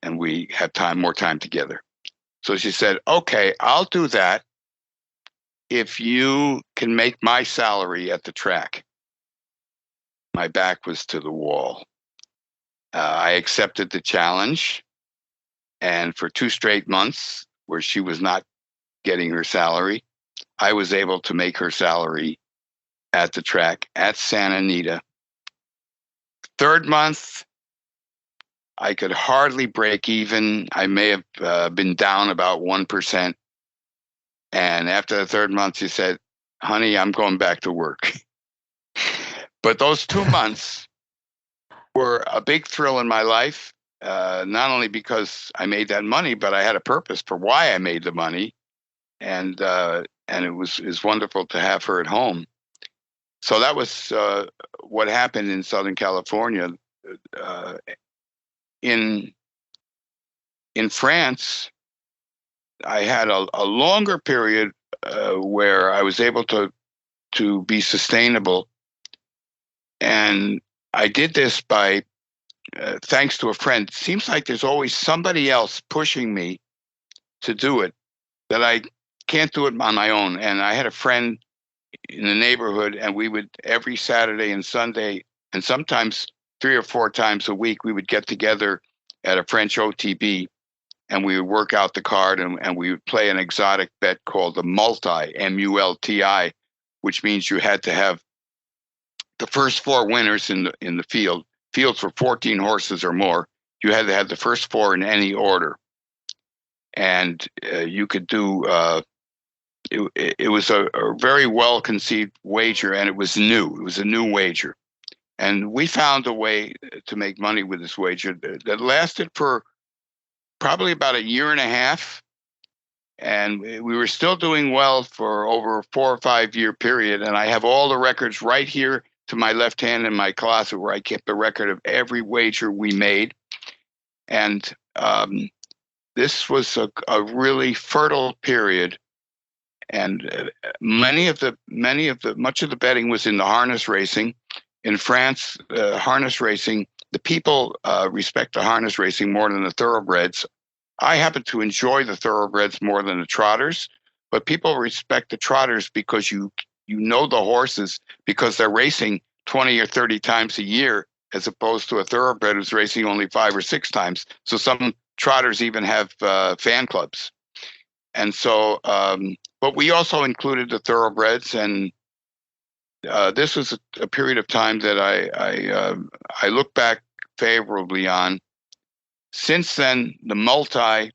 and we have more time together. So she said, okay, I'll do that if you can make my salary at the track. My back was to the wall. I accepted the challenge, and for 2 straight months where she was not getting her salary, I was able to make her salary at the track at Santa Anita. 3rd month, I could hardly break even. I may have been down about 1%. And after the 3rd month, she said, honey, I'm going back to work. But those 2 months were a big thrill in my life. Not only because I made that money, but I had a purpose for why I made the money, and it was wonderful to have her at home. So that was what happened in Southern California. Uh, in France, I had a longer period where I was able to be sustainable, and I did this by thanks to a friend. It seems like there's always somebody else pushing me to do it, that I can't do it on my own. And I had a friend in the neighborhood, and we would every Saturday and Sunday, and sometimes 3 or 4 times a week, we would get together at a French OTB, and we would work out the card, and we would play an exotic bet called the multi, MULTI, which means you had to have the first 4 winners in the field. Fields for 14 horses or more. You had to have the first 4 in any order, and you could do. It was a very well conceived wager, and it was new. It was a new wager, and we found a way to make money with this wager that lasted for probably about a year and a half, and we were still doing well for over a 4 or 5 year period. And I have all the records right here to my left hand in my closet, where I kept a record of every wager we made. And this was a really fertile period. And much of the betting was in the harness racing. In France, harness racing, the people respect the harness racing more than the thoroughbreds. I happen to enjoy the thoroughbreds more than the trotters, but people respect the trotters because you know the horses, because they're racing 20 or 30 times a year, as opposed to a thoroughbred who's racing only 5 or 6 times. So some trotters even have fan clubs. And so, but we also included the thoroughbreds, and this was a period of time that I look back favorably on. Since then, the multi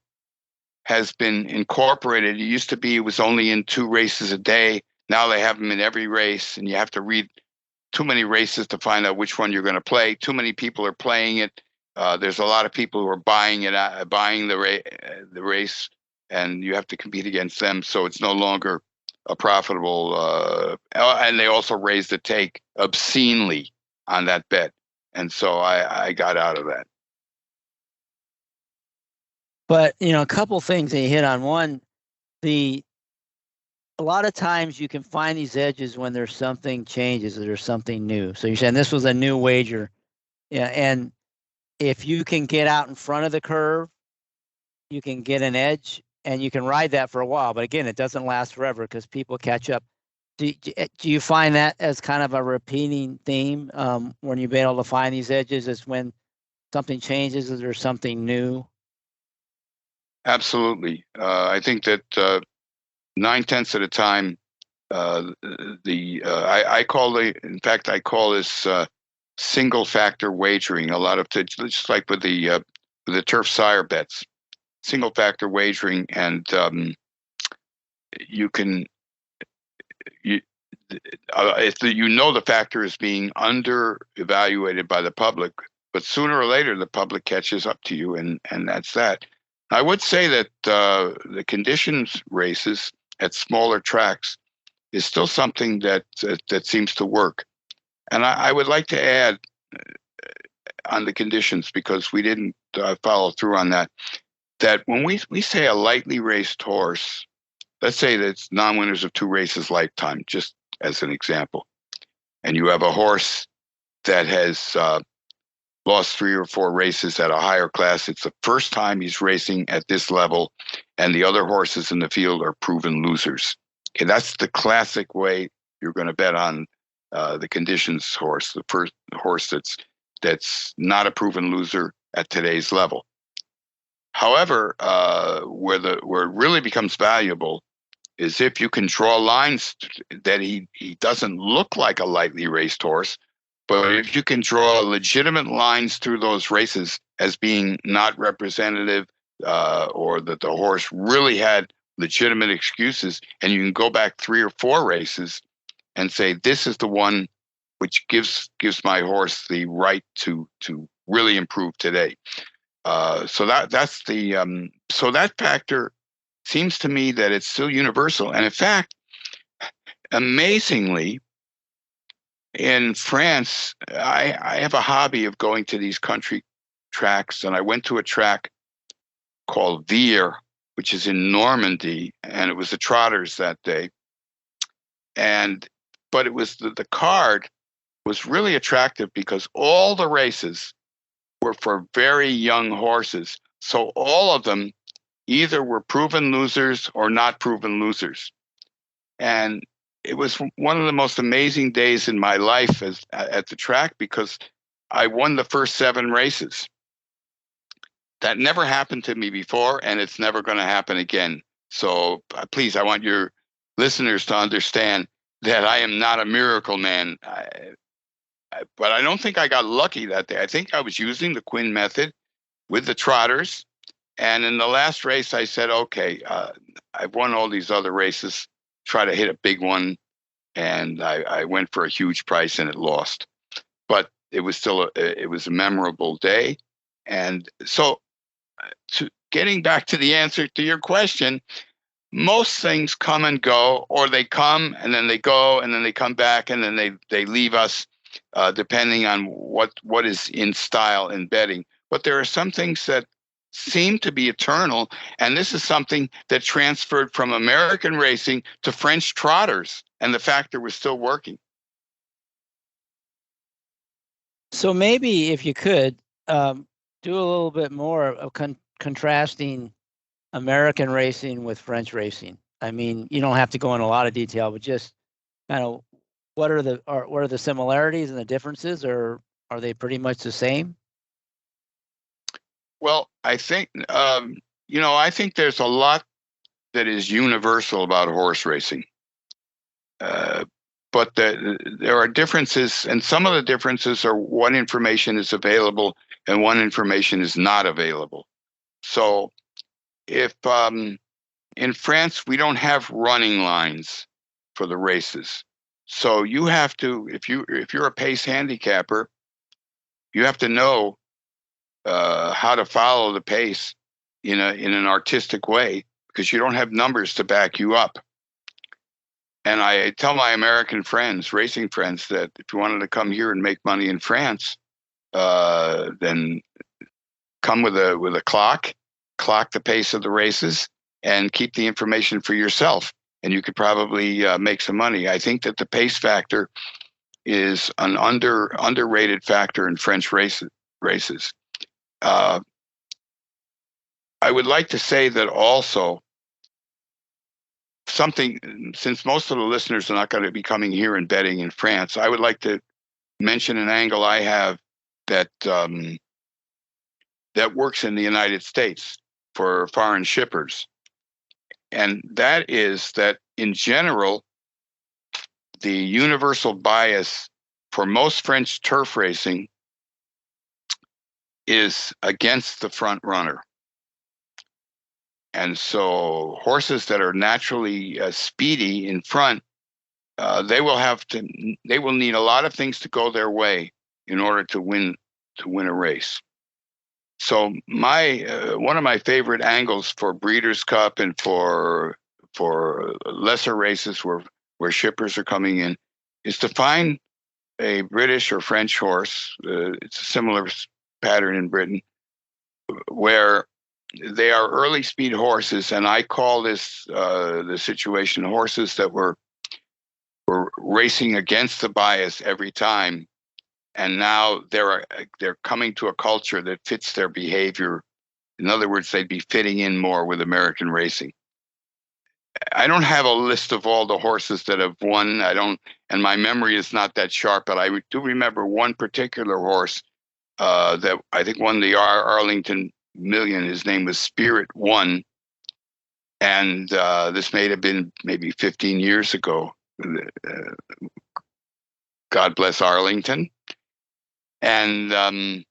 has been incorporated. It used to be it was only in 2 races a day. Now they have them in every race, and you have to read too many races to find out which one you're going to play. Too many people are playing it. There's a lot of people who are buying the race, and you have to compete against them. So it's no longer a profitable. And they also raise the take obscenely on that bet, and so I got out of that. But a couple things that you hit on. One, a lot of times you can find these edges when there's something changes or there's something new. So you're saying this was a new wager. Yeah, and if you can get out in front of the curve, you can get an edge, and you can ride that for a while. But again, it doesn't last forever because people catch up. Do you find that as kind of a repeating theme when you've been able to find these edges, is when something changes or there's something new? Absolutely. I think that 9/10 of the time, I call this single factor wagering. A lot of just like with the turf sire bets, single factor wagering, and if the factor is being under evaluated by the public, but sooner or later the public catches up to you, and that's that. I would say that the conditions races at smaller tracks is still something that seems to work. And I would like to add on the conditions, because we didn't follow through on that when we say a lightly raced horse, let's say that it's non-winners of 2 races lifetime, just as an example, and you have a horse that has lost 3 or 4 races at a higher class. It's the first time he's racing at this level, and the other horses in the field are proven losers. Okay, that's the classic way you're going to bet on the conditions horse, the first horse that's not a proven loser at today's level. However, where it really becomes valuable is if you can draw lines that he doesn't look like a lightly raced horse, but if you can draw legitimate lines through those races as being not representative, or that the horse really had legitimate excuses, and you can go back 3 or 4 races and say, this is the one which gives my horse the right to really improve today. So that factor seems to me that it's still universal. And in fact, amazingly, in France, I have a hobby of going to these country tracks, and I went to a track called Vire, which is in Normandy, and it was the Trotters that day. But it was the card was really attractive because all the races were for very young horses. So all of them either were proven losers or not proven losers. And it was one of the most amazing days in my life at the track because I won the first 7 races. That never happened to me before, and it's never going to happen again. So please, I want your listeners to understand that I am not a miracle man. But I don't think I got lucky that day. I think I was using the Quinn method with the Trotters. And in the last race, I said, okay, I've won all these other races. Try to hit a big one. And I went for a huge price and it lost. But it was still it was a memorable day. And so getting back to the answer to your question, most things come and go, or they come and then they go and then they come back and then they leave us, depending on what is in style in betting. But there are some things that seem to be eternal, and this is something that transferred from American racing to French trotters, and the factor was still working. So maybe if you could do a little bit more of contrasting American racing with French racing. I mean, you don't have to go in a lot of detail, but just kind of what are the similarities and the differences, or are they pretty much the same? Well, I think I think there's a lot that is universal about horse racing, but there are differences, and some of the differences are what information is available and what information is not available. So, if in France we don't have running lines for the races, so you have to, if you're a pace handicapper, you have to know how to follow the pace in an artistic way because you don't have numbers to back you up. And I tell my American friends, racing friends, that if you wanted to come here and make money in France, then come with a clock the pace of the races, and keep the information for yourself, and you could probably make some money. I think that the pace factor is an underrated factor in French races. I would like to say that also something, since most of the listeners are not going to be coming here and betting in France, I would like to mention an angle I have that works in the United States for foreign shippers. And that is that in general, the universal bias for most French turf racing is against the front runner. And so horses that are naturally speedy in front, they will need a lot of things to go their way in order to win a race. So one of my favorite angles for Breeders' Cup and for lesser races where shippers are coming in is to find a British or French horse. It's a similar pattern in Britain, where they are early speed horses, and I call this the situation horses that were racing against the bias every time, and now they're coming to a culture that fits their behavior. In other words, they'd be fitting in more with American racing. I don't have a list of all the horses that have won. And my memory is not that sharp, but I do remember one particular horse that I think won the Arlington Million. His name was Spirit One, and this may have been maybe 15 years ago. God bless Arlington. And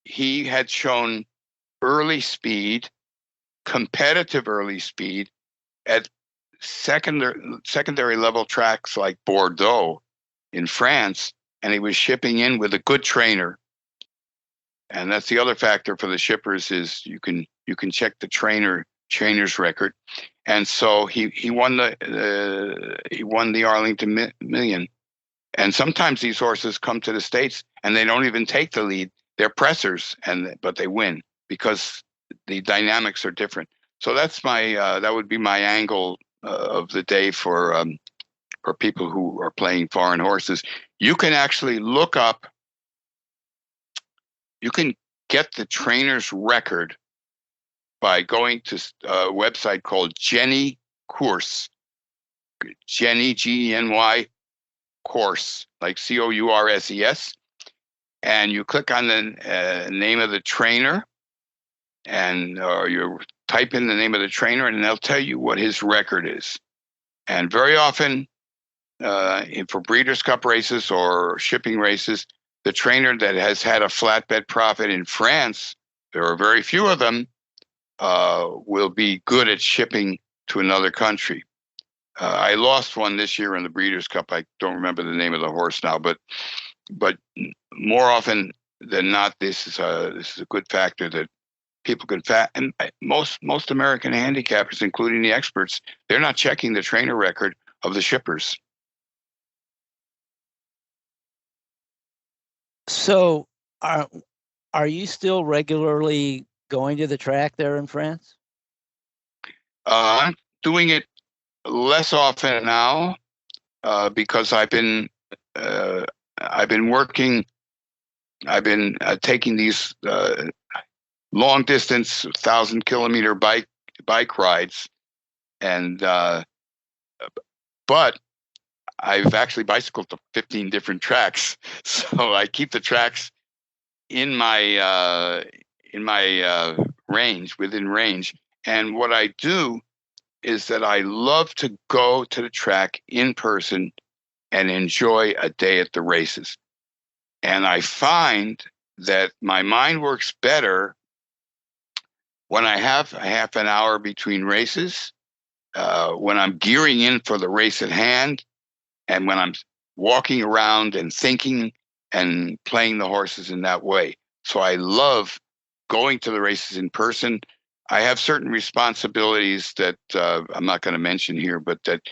he had shown early speed, competitive early speed at secondary level tracks like Bordeaux, in France, and he was shipping in with a good trainer. And that's the other factor for the shippers is you can check the trainer's record. And so he won the Arlington Million. And sometimes these horses come to the States and they don't even take the lead. They're pressers, but they win because the dynamics are different. So that's that would be my angle of the day for people who are playing foreign horses. You can actually look up. You can get the trainer's record by going to a website called Jenny Course. Jenny, Geny, course, like Courses. And you click on the name of the trainer, or you type in the name of the trainer, and they'll tell you what his record is. And very often, for Breeders' Cup races or shipping races, the trainer that has had a flatbed profit in France, there are very few of them, will be good at shipping to another country. I lost one this year in the Breeders' Cup. I don't remember the name of the horse now, but more often than not, this is a good factor that people can and most American handicappers, including the experts, they're not checking the trainer record of the shippers. So, are you still regularly going to the track there in France? I'm doing it less often now because I've been working. I've been taking these long distance 1,000-kilometer bike rides, and but I've actually bicycled to 15 different tracks, so I keep the tracks in my range, within range. And what I do is that I love to go to the track in person and enjoy a day at the races. And I find that my mind works better when I have a half an hour between races, when I'm gearing in for the race at hand, and when I'm walking around and thinking and playing the horses in that way. So I love going to the races in person. I have certain responsibilities that I'm not going to mention here, but that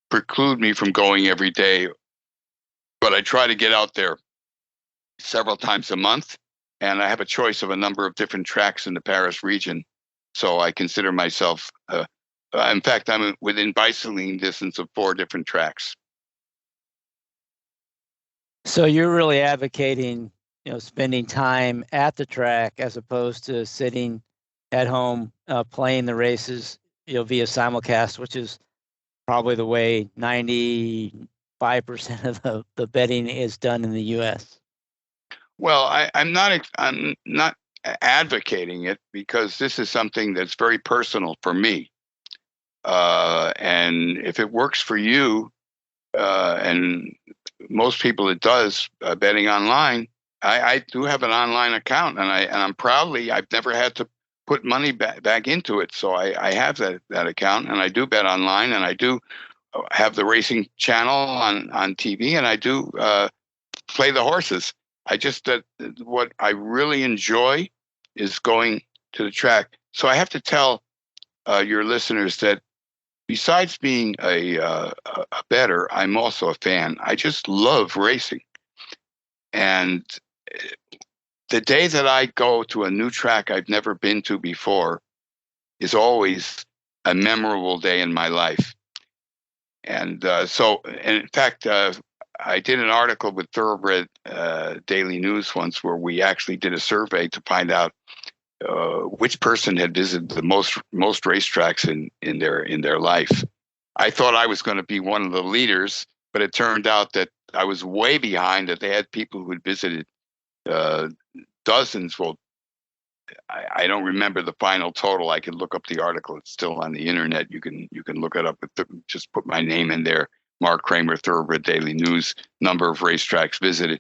preclude me from going every day. But I try to get out there several times a month, and I have a choice of a number of different tracks in the Paris region. So I consider myself, in fact, I'm within bicycling distance of 4 different tracks. So you're really advocating, spending time at the track as opposed to sitting at home playing the races, via simulcast, which is probably the way 95% of the betting is done in the U.S. Well, I'm not advocating it because this is something that's very personal for me. And if it works for you, and most people it does, betting online, I do have an online account, and I've never had to put money back into it. So I have that account, and I do bet online, and I do have the racing channel on TV, and I do play the horses. What I really enjoy is going to the track. So I have to tell your listeners that besides being a bettor, I'm also a fan. I just love racing. And the day that I go to a new track I've never been to before is always a memorable day in my life. And in fact, I did an article with Thoroughbred Daily News once where we actually did a survey to find out which person had visited the most racetracks in their life. I thought I was going to be one of the leaders, but it turned out that I was way behind. That they had people who had visited dozens. Well, I don't remember the final total. I can look up the article. It's still on the internet. You can look it up. Just put my name in there. Mark Kramer, Thoroughbred Daily News, number of racetracks visited.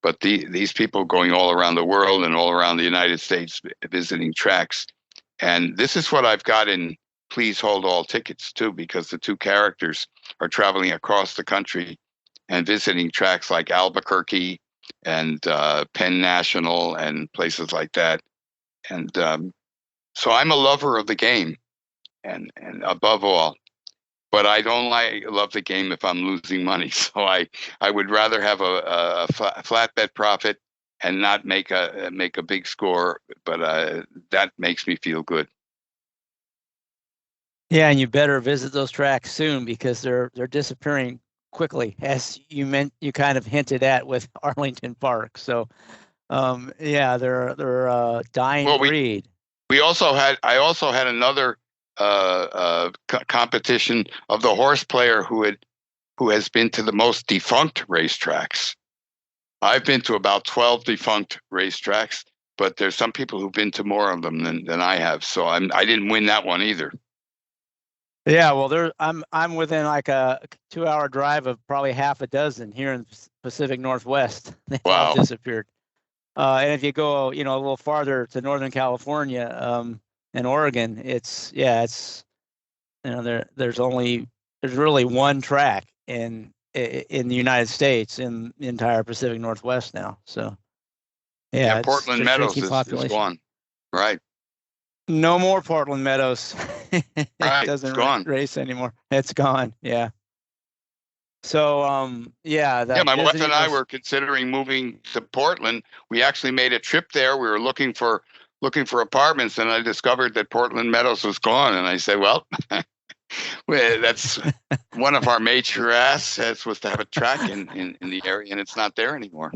But these people going all around the world and all around the United States visiting tracks. And this is what I've got in Please Hold All Tickets too, because the 2 characters are traveling across the country and visiting tracks like Albuquerque and Penn National and places like that. And so I'm a lover of the game, and above all. But I don't love the game if I'm losing money. So I would rather have a flat bet profit and not make a big score. But that makes me feel good. Yeah, and you better visit those tracks soon because they're disappearing quickly, as you kind of hinted at with Arlington Park. So, yeah, they're a dying Well, breed. I also had another competition of the Horseplayer who has been to the most defunct racetracks. I've been to about 12 defunct racetracks, but there's some people who've been to more of them than I have. So I didn't win that one either. Yeah, well, I'm within like a 2-hour drive of probably half a dozen here in the Pacific Northwest. They've all disappeared. And if you go, a little farther to Northern California, and Oregon, there's really one track in the United States in the entire Pacific Northwest now. So, yeah, Portland Meadows is gone. Right. No more Portland Meadows. It doesn't race anymore. It's gone. Yeah. So, my wife and I were considering moving to Portland. We actually made a trip there. We were looking for apartments, and I discovered that Portland Meadows was gone. And I said, well, that's one of our major assets was to have a track in the area, and it's not there anymore.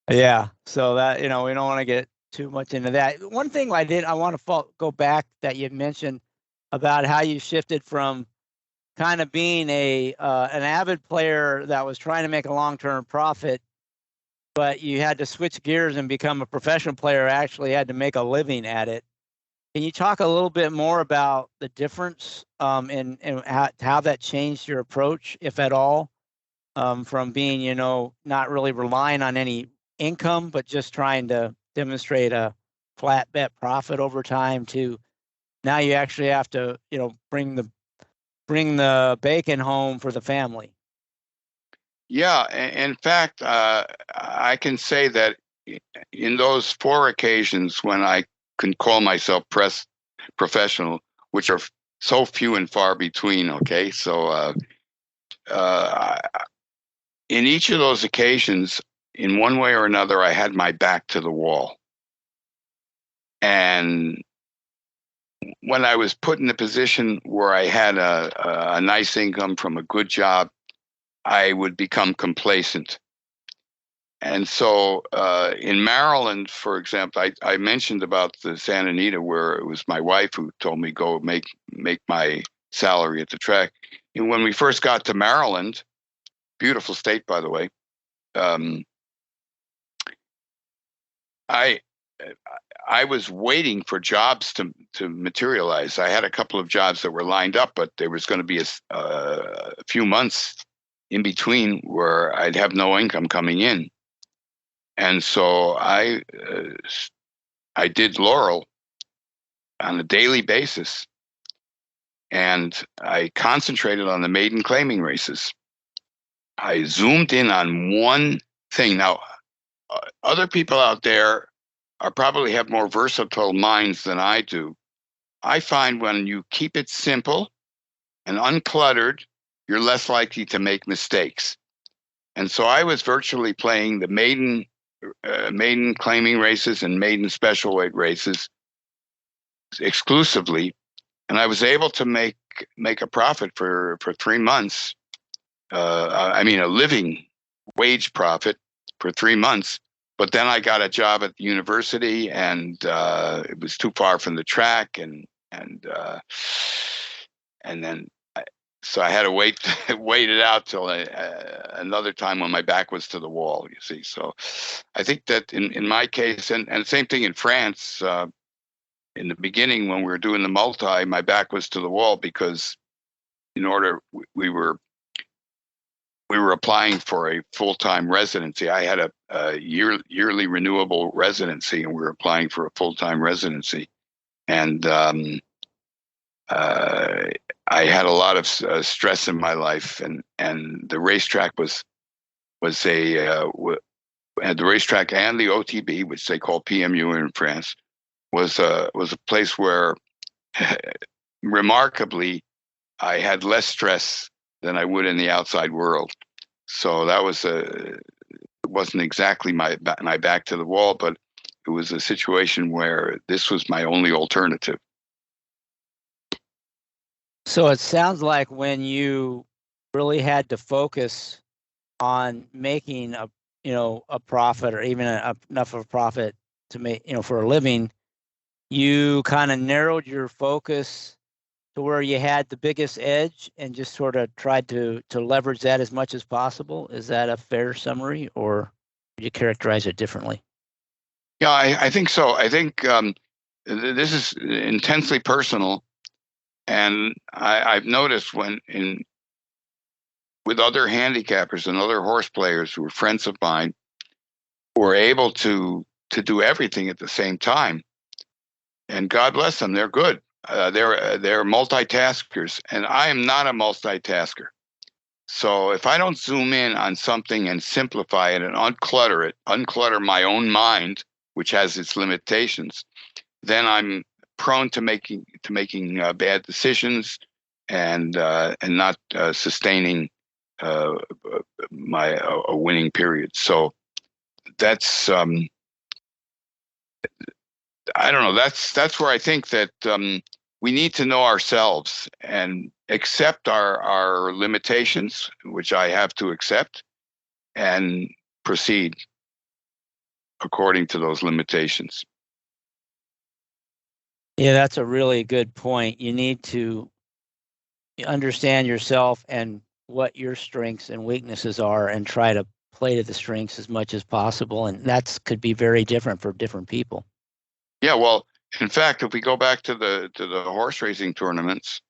Yeah. So that, we don't want to get too much into that. One thing I want to go back that you mentioned about how you shifted from kind of being an avid player that was trying to make a long-term profit, but you had to switch gears and become a professional player, actually had to make a living at it. Can you talk a little bit more about the difference and how that changed your approach, if at all, from being, not really relying on any income, but just trying to demonstrate a flat bet profit over time to now you actually have to, bring the bacon home for the family? Yeah, in fact, I can say that in those 4 occasions when I can call myself professional, which are so few and far between. Okay, so in each of those occasions, in one way or another, I had my back to the wall, and when I was put in a position where I had a nice income from a good job, I would become complacent. And so in Maryland, for example, I mentioned about the Santa Anita, where it was my wife who told me go make my salary at the track. And when we first got to Maryland, beautiful state, by the way, I was waiting for jobs to materialize. I had a couple of jobs that were lined up, but there was going to be a few months in between where I'd have no income coming in. And so I did Laurel on a daily basis, and I concentrated on the maiden claiming races. I zoomed in on one thing. Now, other people out there probably have more versatile minds than I do. I find when you keep it simple and uncluttered, you're less likely to make mistakes. And so I was virtually playing the maiden claiming races and maiden special weight races exclusively, and I was able to make a profit for 3 months. A living wage profit for 3 months. But then I got a job at the university, and it was too far from the track, and then so I had to wait it out till another time when my back was to the wall. You see, so I think that in my case, and same thing in France. In the beginning, when we were doing the multi, my back was to the wall because we were applying for a full-time residency. I had a yearly renewable residency, and we were applying for a full-time residency. And I had a lot of stress in my life, and the racetrack and the racetrack and the OTB, which they call PMU in France, was a place where, remarkably, I had less stress than I would in the outside world. So that was it wasn't exactly my back to the wall, but it was a situation where this was my only alternative. So it sounds like when you really had to focus on making a profit, or even enough of a profit to make, for a living, you kind of narrowed your focus to where you had the biggest edge and just sort of tried to leverage that as much as possible. Is that a fair summary, or would you characterize it differently? Yeah, I think so. I think this is intensely personal, and I've noticed with other handicappers and other horse players who are friends of mine, who are able to do everything at the same time, and God bless them, they're good. They're multitaskers, and I am not a multitasker. So if I don't zoom in on something and simplify it and unclutter my own mind, which has its limitations, then I'm prone to making bad decisions and not sustaining a winning period. So that's I don't know. That's where I think that we need to know ourselves and accept our limitations, which I have to accept, and proceed according to those limitations. Yeah, that's a really good point. You need to understand yourself and what your strengths and weaknesses are, and try to play to the strengths as much as possible. And that could be very different for different people. Yeah, well, in fact, if we go back to the horse racing tournaments,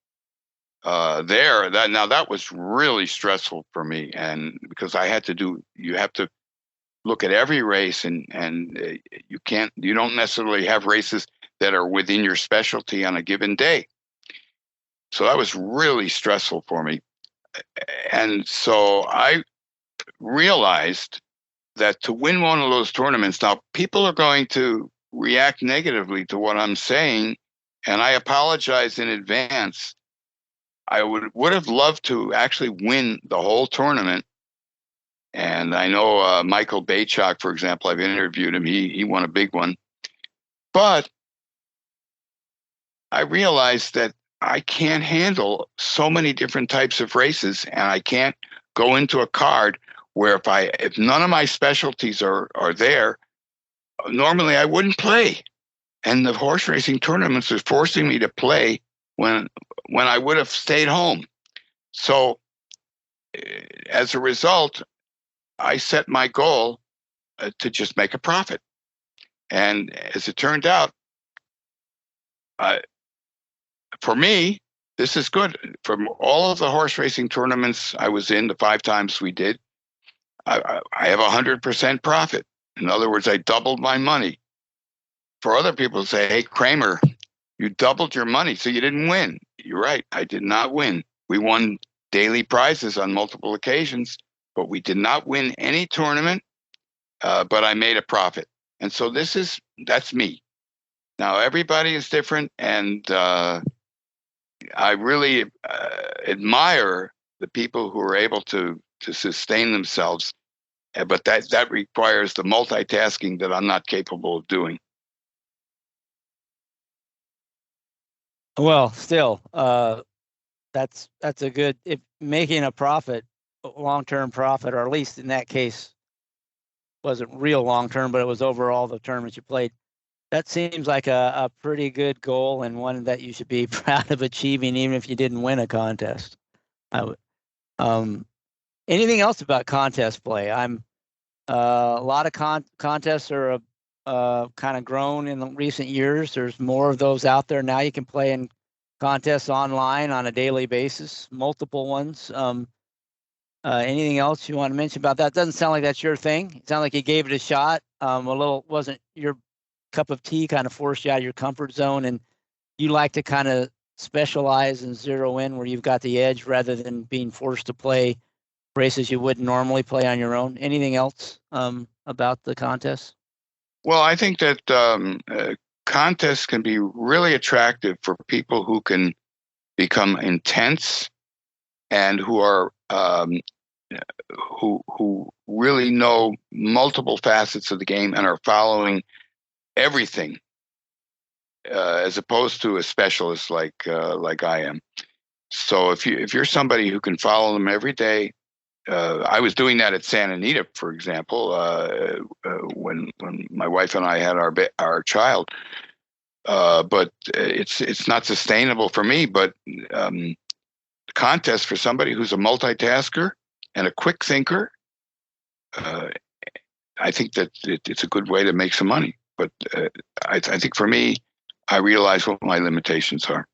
that was really stressful for me, and because you have to look at every race, and you don't necessarily have races that are within your specialty on a given day. So that was really stressful for me. And so I realized that to win one of those tournaments, now people are going to react negatively to what I'm saying, and I apologize in advance. I would have loved to actually win the whole tournament. And I know Michael Bachok, for example, I've interviewed him. He won a big one. But I realized that I can't handle so many different types of races, and I can't go into a card where if none of my specialties are there, normally I wouldn't play. And the horse racing tournaments are forcing me to play when I would have stayed home. So as a result, I set my goal to just make a profit. And as it turned out, for me, this is good. From all of the horse racing tournaments I was in, the 5 times we did, I have 100% profit. In other words, I doubled my money. For other people to say, hey, Kramer, you doubled your money, so you didn't win. You're right. I did not win. We won daily prizes on multiple occasions, but we did not win any tournament, but I made a profit. And so that's me. Now, everybody is different, and I really admire the people who are able to sustain themselves, but that requires the multitasking that I'm not capable of doing. Well, still, that's a good, if making a profit, long-term profit, or at least in that case, wasn't real long-term, but it was overall the tournaments you played. That seems like a pretty good goal, and one that you should be proud of achieving, even if you didn't win a contest. Anything else about contest play? A lot of contests are kind of grown in the recent years. There's more of those out there now. You can play in contests online on a daily basis, multiple ones. Anything else you want to mention about that? Doesn't sound like that's your thing. It sounds like you gave it a shot. Wasn't your cup of tea, kind of forced you out of your comfort zone, and you like to kind of specialize and zero in where you've got the edge rather than being forced to play races you wouldn't normally play on your own? Anything else about the contest? Well, I think that contests can be really attractive for people who can become intense and who are who really know multiple facets of the game and are following everything, as opposed to a specialist like I am. So if you're somebody who can follow them every day, I was doing that at Santa Anita, for example, when my wife and I had our child. But it's not sustainable for me. But contest for somebody who's a multitasker and a quick thinker, I think that it's a good way to make some money. But I think for me, I realize what my limitations are.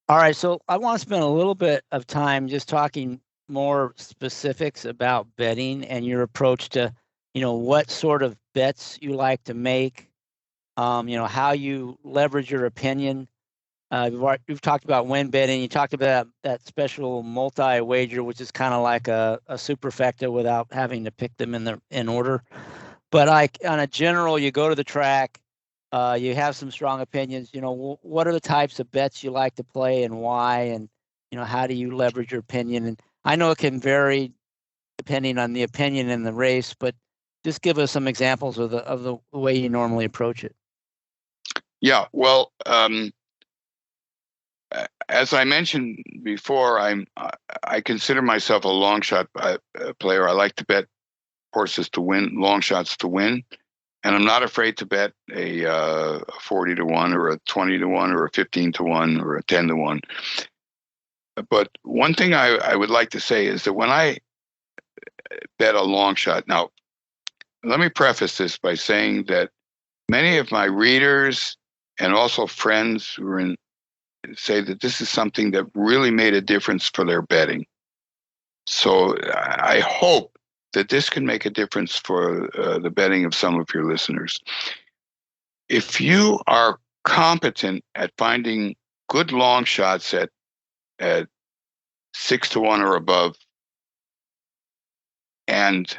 All right, so I want to spend a little bit of time just talking more specifics about betting and your approach to, what sort of bets you like to make, how you leverage your opinion. You've talked about win betting. You talked about that special multi-wager, which is kind of like a superfecta without having to pick them in order. But on a general, you go to the track. You have some strong opinions. What are the types of bets you like to play and why? And, how do you leverage your opinion? And I know it can vary depending on the opinion in the race, but just give us some examples of the way you normally approach it. Yeah, well, as I mentioned before, I consider myself a long shot player. I like to bet horses to win, long shots to win. And I'm not afraid to bet a 40 to 1 or a 20 to 1 or a 15 to 1 or a 10 to 1. But one thing I would like to say is that when I bet a long shot, now, let me preface this by saying that many of my readers and also friends who are in say that this is something that really made a difference for their betting. So I hope that this can make a difference for the betting of some of your listeners. If you are competent at finding good long shots at 6 to 1 or above, and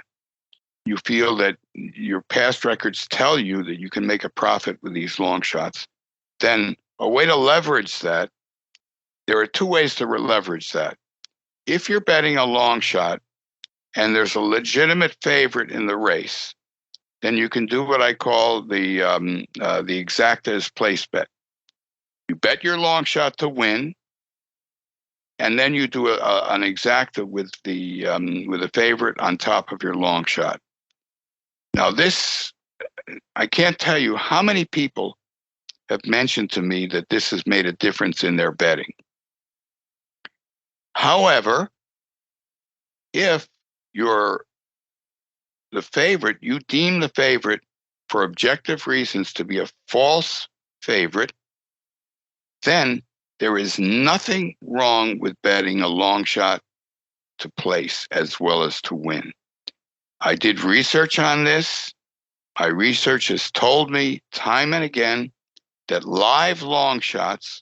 you feel that your past records tell you that you can make a profit with these long shots, then a way to leverage that, there are two ways to leverage that. If you're betting a long shot and there's a legitimate favorite in the race, then you can do what I call the exacta as place bet. You bet your long shot to win, and then you do an exacta with a favorite on top of your long shot. Now this, I can't tell you how many people have mentioned to me that this has made a difference in their betting. However, if you're the favorite, you deem the favorite for objective reasons to be a false favorite, then there is nothing wrong with betting a long shot to place as well as to win. I did research on this. My research has told me time and again that live long shots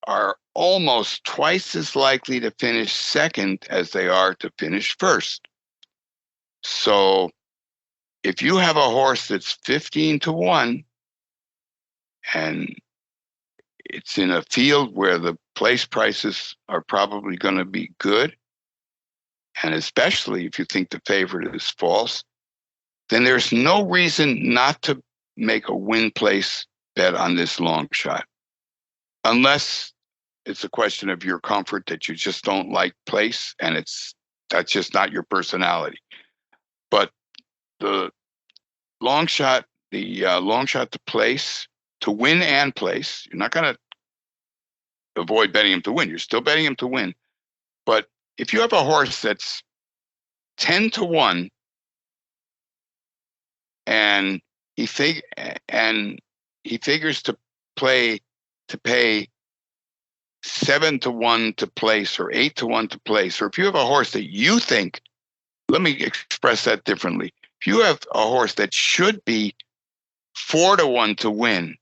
are almost twice as likely to finish second as they are to finish first. So if you have a horse that's 15 to 1 and it's in a field where the place prices are probably going to be good, and especially if you think the favorite is false, then there's no reason not to make a win place bet on this long shot. Unless it's a question of your comfort that you just don't like place and that's just not your personality. But the long shot to place, to win and place, you're not going to avoid betting him to win. You're still betting him to win. But if you have a horse that's 10 to 1 and he figures to pay 7 to 1 to place or 8 to 1 to place, or if you have a horse that you think, let me express that differently. If you have a horse that should be 4 to 1 to win,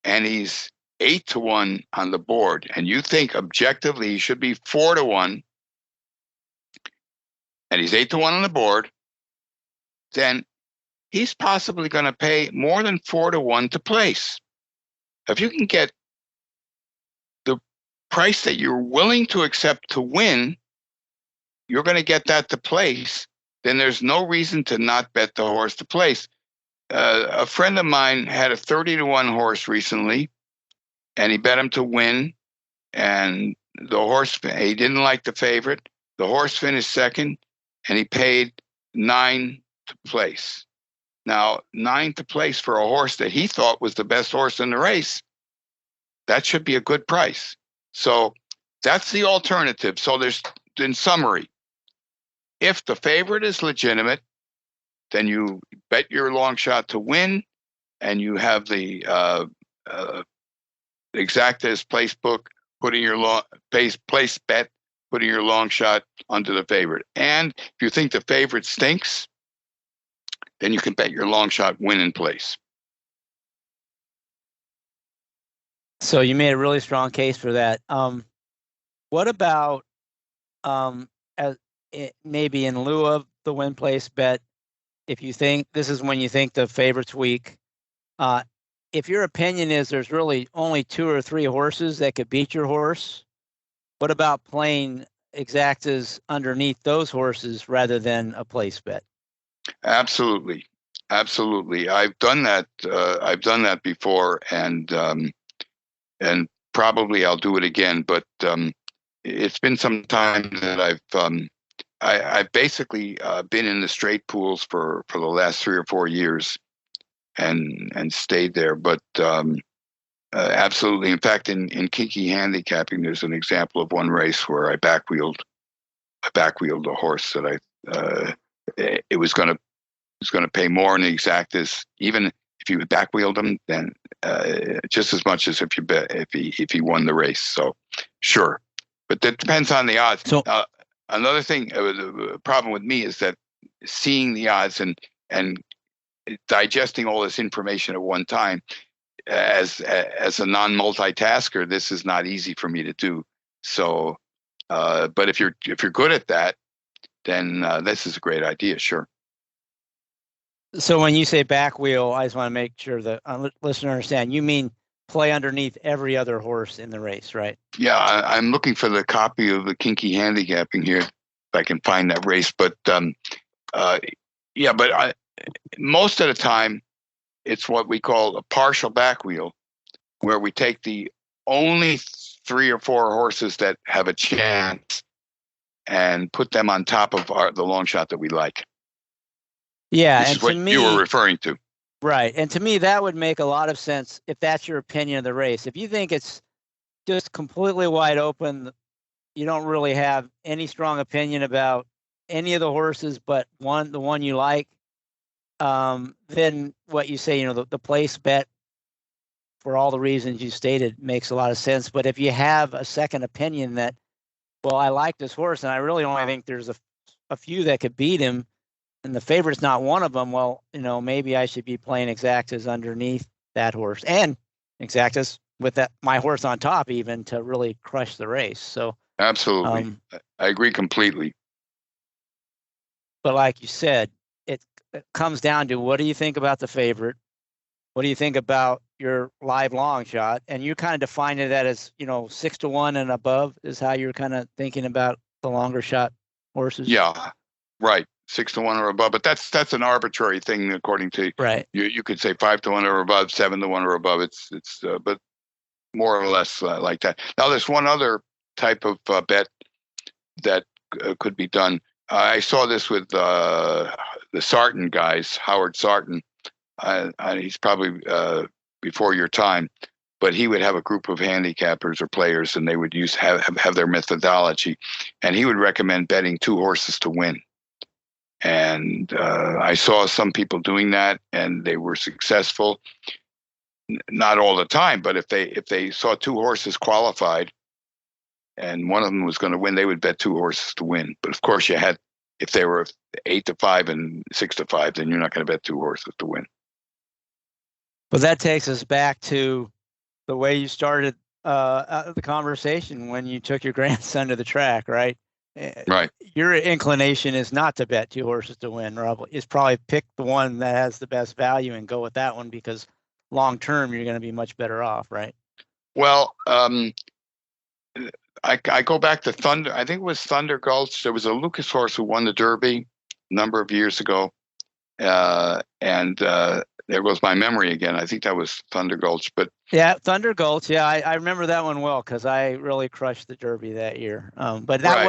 and he's 8-1 on the board, and you think objectively he should be 4-1, and he's 8-1 on the board, then he's possibly going to pay more than 4-1 to place. If you can get the price that you're willing to accept to win, you're going to get that to place, then there's no reason to not bet the horse to place. A friend of mine had a 30-1 horse recently, and he bet him to win, and the horse, he didn't like the favorite. The horse finished second, and he paid 9 to place. Now, 9 to place for a horse that he thought was the best horse in the race, that should be a good price. So that's the alternative. So there's, in summary, if the favorite is legitimate, then you bet your long shot to win, and you have the exacta as place book, putting your place bet, putting your long shot under the favorite. And if you think the favorite stinks, then you can bet your long shot win in place. So you made a really strong case for that. What about maybe in lieu of the win place bet, if you think this is when you think the favorite's weak, if your opinion is there's really only 2 or 3 horses that could beat your horse, what about playing exactas underneath those horses rather than a place bet? Absolutely. I've done that. I've done that before, and probably I'll do it again. But it's been some time that I've basically been in the straight pools for the last 3 or 4 years, and stayed there. But absolutely, in fact, in Kinky handicapping, there's an example of one race where I backwheeled a horse that it was going to pay more in the exactas, even if you backwheeled him, then just as much as if he won the race. So sure, but that depends on the odds. So another thing, the problem with me is that seeing the odds and digesting all this information at one time, as a non-multitasker, this is not easy for me to do. So, but if you're good at that, then this is a great idea. Sure. So when you say back wheel, I just want to make sure the listener understand. You mean play underneath every other horse in the race, right? Yeah, I'm looking for the copy of the Kinky handicapping here, if I can find that race. But most of the time, it's what we call a partial back wheel, where we take the only 3 or 4 horses that have a chance and put them on top of the long shot that we like. Yeah, which is what you were referring to. Right. And to me, that would make a lot of sense if that's your opinion of the race. If you think it's just completely wide open, you don't really have any strong opinion about any of the horses but the one you like, then what you say, the place bet, for all the reasons you stated, makes a lot of sense. But if you have a second opinion that, well, I like this horse and I really only think there's a few that could beat him, and the favorite's not one of them, well, maybe I should be playing exactas underneath that horse and exactas with my horse on top, even, to really crush the race. So absolutely, I agree completely. But like you said, it comes down to, what do you think about the favorite? What do you think about your live long shot? And you kind of define that as 6-1 and above is how you're kind of thinking about the longer shot horses. Yeah, right. 6-1 or above, but that's an arbitrary thing according to right. You could say 5-1 or above, 7-1 or above. It's but more or less like that. Now there's one other type of bet that could be done. I saw this with the Sarton guys, Howard Sarton. He's probably before your time, but he would have a group of handicappers or players, and they would have their methodology, and he would recommend betting 2 horses to win. And I saw some people doing that, and they were successful. Not all the time, but if they saw 2 horses qualified, and one of them was going to win, they would bet 2 horses to win. But of course, if they were 8-5 and 6-5, then you're not going to bet 2 horses to win. But that takes us back to the way you started the conversation when you took your grandson to the track, right? Right. Your inclination is not to bet 2 horses to win. It's probably pick the one that has the best value and go with that one because long term you're going to be much better off, right? Well, I go back to Thunder. I think it was Thunder Gulch. There was a Lucas horse who won the Derby a number of years ago, and there goes my memory again. I think that was Thunder Gulch, but yeah, Thunder Gulch. Yeah, I remember that one well because I really crushed the Derby that year. But that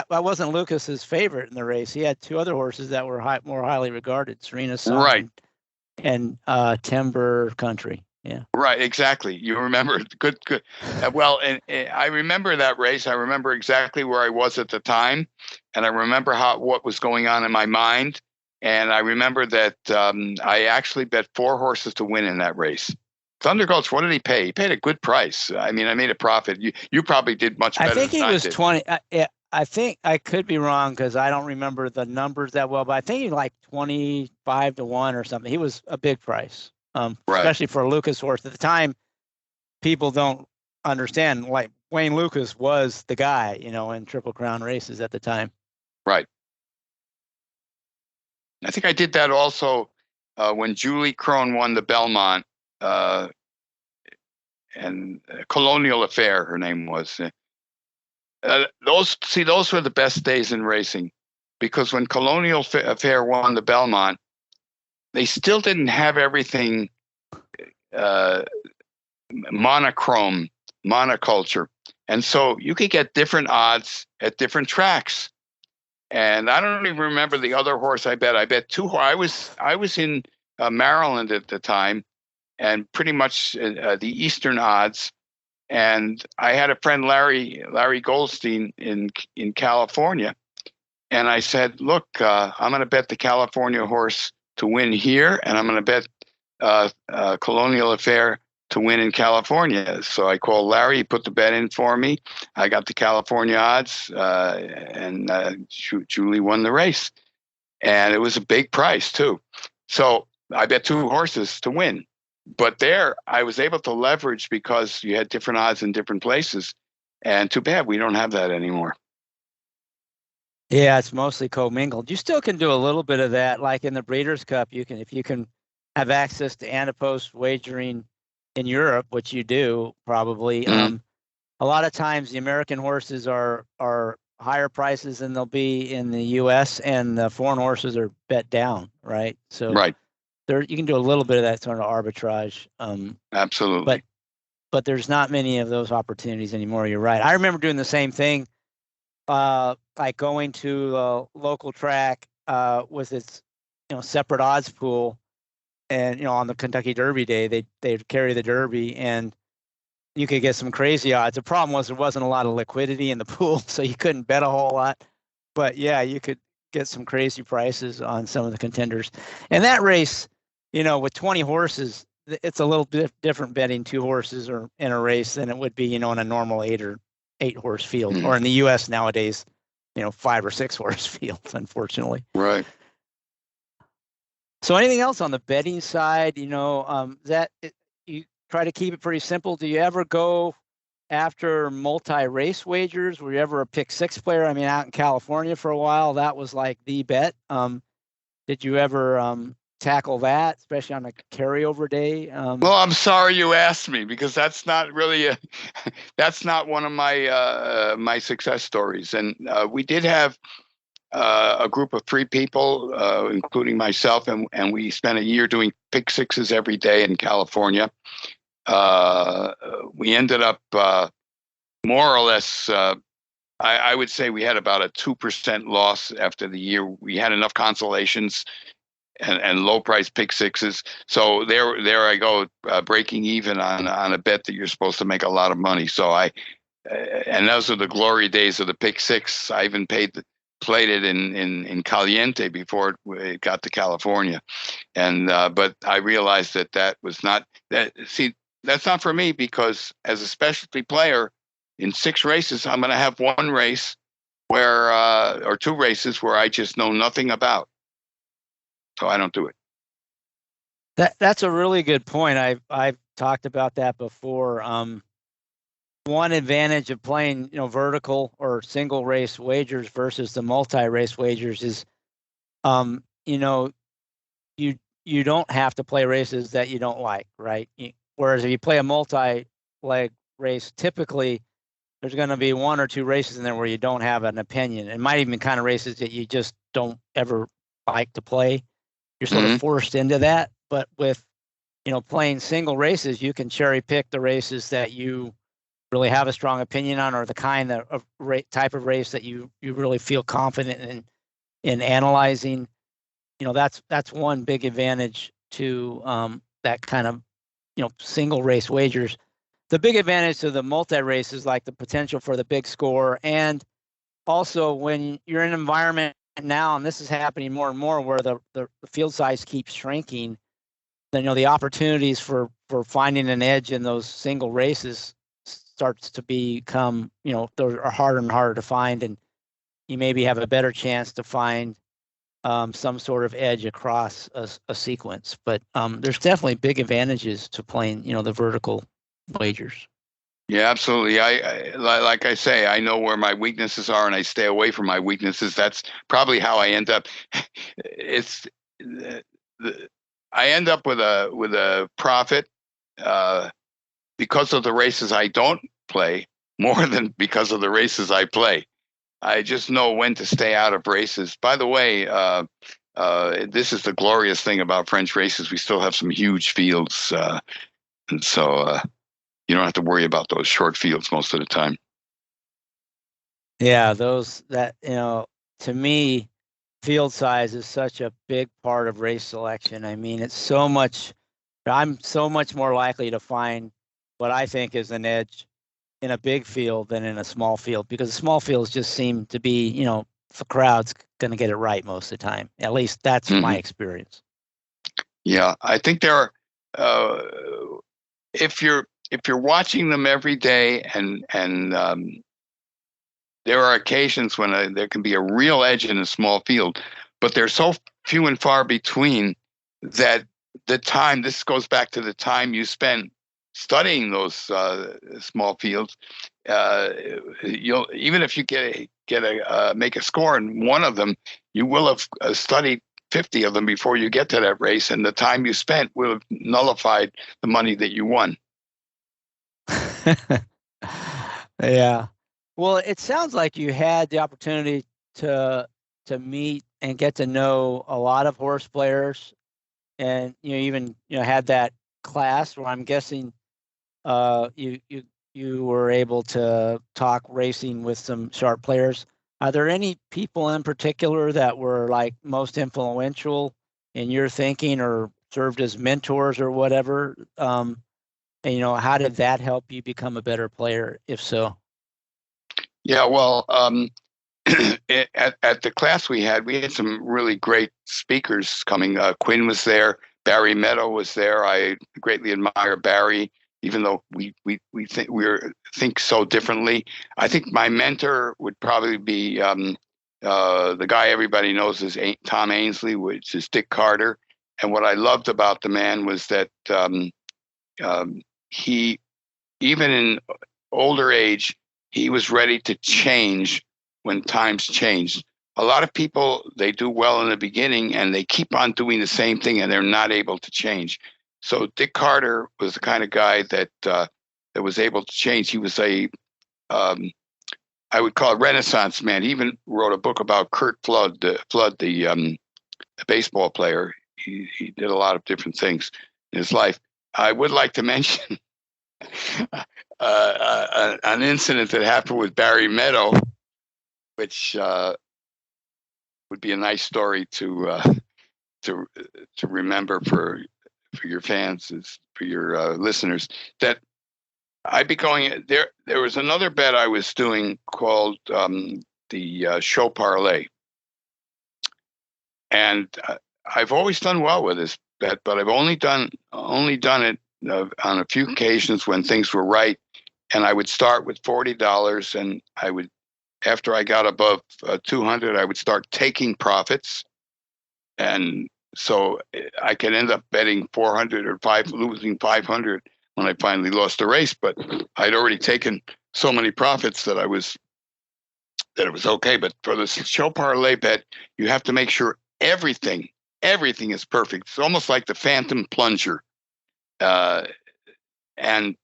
wasn't Lucas's favorite in the race. He had 2 other horses that were more highly regarded: Serena Song and Timber Country. Yeah. Right, exactly. You remember good. Well, and I remember that race. I remember exactly where I was at the time, and I remember what was going on in my mind. And I remember that I actually bet 4 horses to win in that race. Thunder Gulch, what did he pay? He paid a good price. I mean, I made a profit. You probably did much better. I think he was 20. I think I could be wrong because I don't remember the numbers that well, but I think he like 25 to 1 or something. He was a big price. Especially for a Lucas horse at the time. People don't understand. Like Wayne Lucas was the guy, in Triple Crown races at the time. Right. I think I did that also when Julie Crone won the Belmont and Colonial Affair. Her name was. Those were the best days in racing, because when Colonial Affair won the Belmont, they still didn't have everything monoculture, and so you could get different odds at different tracks. And I don't even remember the other horse I bet. I bet 2. I was in Maryland at the time, and pretty much the Eastern odds. And I had a friend, Larry Goldstein in California, and I said, "Look, I'm going to bet the California horse to win here, and I'm going to bet Colonial Affair to win in California." So I called Larry. He put the bet in for me. I got the California odds, and Julie won the race. And it was a big price, too. So I bet 2 horses to win. But there, I was able to leverage because you had different odds in different places. And too bad we don't have that anymore. Yeah, it's mostly commingled. You still can do a little bit of that, like in the Breeders' Cup. If you can have access to anti-post wagering in Europe, which you do probably. Mm-hmm. A lot of times the American horses are higher prices than they'll be in the U.S. and the foreign horses are bet down, right? So you can do a little bit of that sort of arbitrage. Absolutely. But there's not many of those opportunities anymore. You're right. I remember doing the same thing, like going to a local track with its separate odds pool. And, on the Kentucky Derby day, they'd carry the Derby and you could get some crazy odds. The problem was there wasn't a lot of liquidity in the pool, so you couldn't bet a whole lot. But, yeah, you could get some crazy prices on some of the contenders. And that race, with 20 horses, it's a little bit different betting 2 horses or in a race than it would be, in a normal 8 horse field. Or in the U.S. nowadays, 5 or 6 horse fields, unfortunately. Right. So anything else on the betting side, that you try to keep it pretty simple. Do you ever go after multi-race wagers? Were you ever a pick 6 player? I mean, out in California for a while, that was like the bet. Did you ever tackle that, especially on a carryover day? Well, I'm sorry you asked me, because that's not really that's not one of my my success stories. And we did have a group of 3 people, including myself, and we spent a year doing pick 6s every day in California. We ended up more or less, I would say we had about a 2% loss after the year. We had enough consolations and low price pick 6s. So there I go, breaking even on a bet that you're supposed to make a lot of money. So and those are the glory days of the pick 6. I even played it in Caliente before it got to California. And but I realized that was not that. See, that's not for me, because as a specialty player in 6 races, I'm going to have 1 race where or 2 races where I just know nothing about. So I don't do it. That's a really good point. I've talked about that before. One advantage of playing, vertical or single race wagers versus the multi-race wagers is, you know, you don't have to play races that you don't like, right? Whereas if you play a multi-leg race, typically there's going to be one or two races in there where you don't have an opinion. It might even be kind of races that you just don't ever like to play. You're sort of forced into that. But with, playing single races, you can cherry pick the races that you really have a strong opinion on, or the kind of type of race that you really feel confident in analyzing. That's one big advantage to that kind of single race wagers. The big advantage to the multi-race is like the potential for the big score, and also when you're in an environment now, and this is happening more and more, where the field size keeps shrinking, then the opportunities for finding an edge in those single races starts to become, those are harder and harder to find, and you maybe have a better chance to find some sort of edge across a sequence. But there's definitely big advantages to playing, the vertical wagers. Yeah, absolutely. Like I say, I know where my weaknesses are, and I stay away from my weaknesses. That's probably how I end up. It's I end up with a profit because of the races I don't play more than because of the races I play. I just know when to stay out of races. By the way, this is the glorious thing about French races. We still have some huge fields, and so you don't have to worry about those short fields most of the time. Yeah, to me, field size is such a big part of race selection. I mean, I'm so much more likely to find what I think is an edge in a big field than in a small field, because the small fields just seem to be, the crowd's going to get it right most of the time. At least that's my experience. Yeah, I think there are, if you're watching them every day, and there are occasions when there can be a real edge in a small field, but they're so few and far between that this goes back to the time you spend studying those small fields. You'll, even if you make a score in one of them, you will have studied 50 of them before you get to that race, and the time you spent will have nullified the money that you won. Yeah. Well, it sounds like you had the opportunity to meet and get to know a lot of horse players, and even had that class where I'm guessing you were able to talk racing with some sharp players. Are there any people in particular that were like most influential in your thinking, or served as mentors or whatever? And how did that help you become a better player, if so? Yeah, well, at the class we had some really great speakers coming. Quinn was there. Barry Meadow was there. I greatly admire Barry, even though we think so differently. I think my mentor would probably be the guy everybody knows is Tom Ainsley, which is Dick Carter. And what I loved about the man was that he, even in older age, he was ready to change when times changed. A lot of people, they do well in the beginning and they keep on doing the same thing and they're not able to change. So Dick Carter was the kind of guy that was able to change. He was I would call it Renaissance man. He even wrote a book about Curt Flood, the baseball player. He did a lot of different things in his life. I would like to mention an incident that happened with Barry Meadow, which would be a nice story to remember for your fans, for your listeners. That I'd be going there. There was another bet I was doing called the show parlay, and I've always done well with this bet, but I've only done it on a few occasions when things were right. And I would start with $40, and I would, after I got above 200, I would start taking profits, and so I could end up betting 400 or losing 500. when I finally lost the race, but I'd already taken so many profits that it was okay. But for the show parlay bet, you have to make sure everything is perfect. It's almost like the phantom plunger. And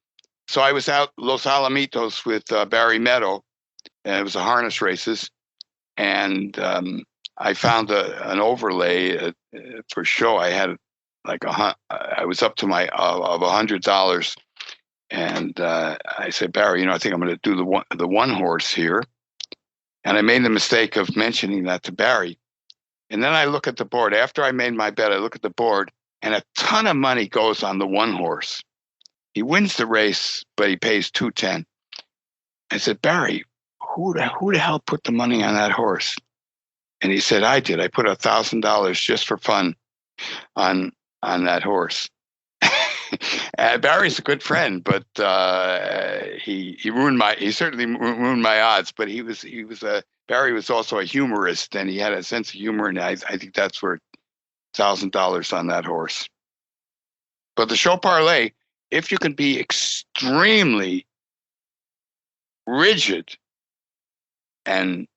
so I was out Los Alamitos with Barry Meadow, and it was the harness races, and I found an overlay for show. I had I was up to my of $100, and I said, Barry, I think I'm going to do the one horse here, and I made the mistake of mentioning that to Barry, and then I look at the board after I made my bet. I look at the board, and a ton of money goes on the one horse. He wins the race, but he pays $210. I said, Barry, who the hell put the money on that horse? And he said, I did. I put $1,000 just for fun on that horse. Barry's a good friend, but he certainly ruined my odds. But Barry was also a humorist, and he had a sense of humor, and I think that's where $1,000 on that horse. But the show parlay, if you can be extremely rigid, and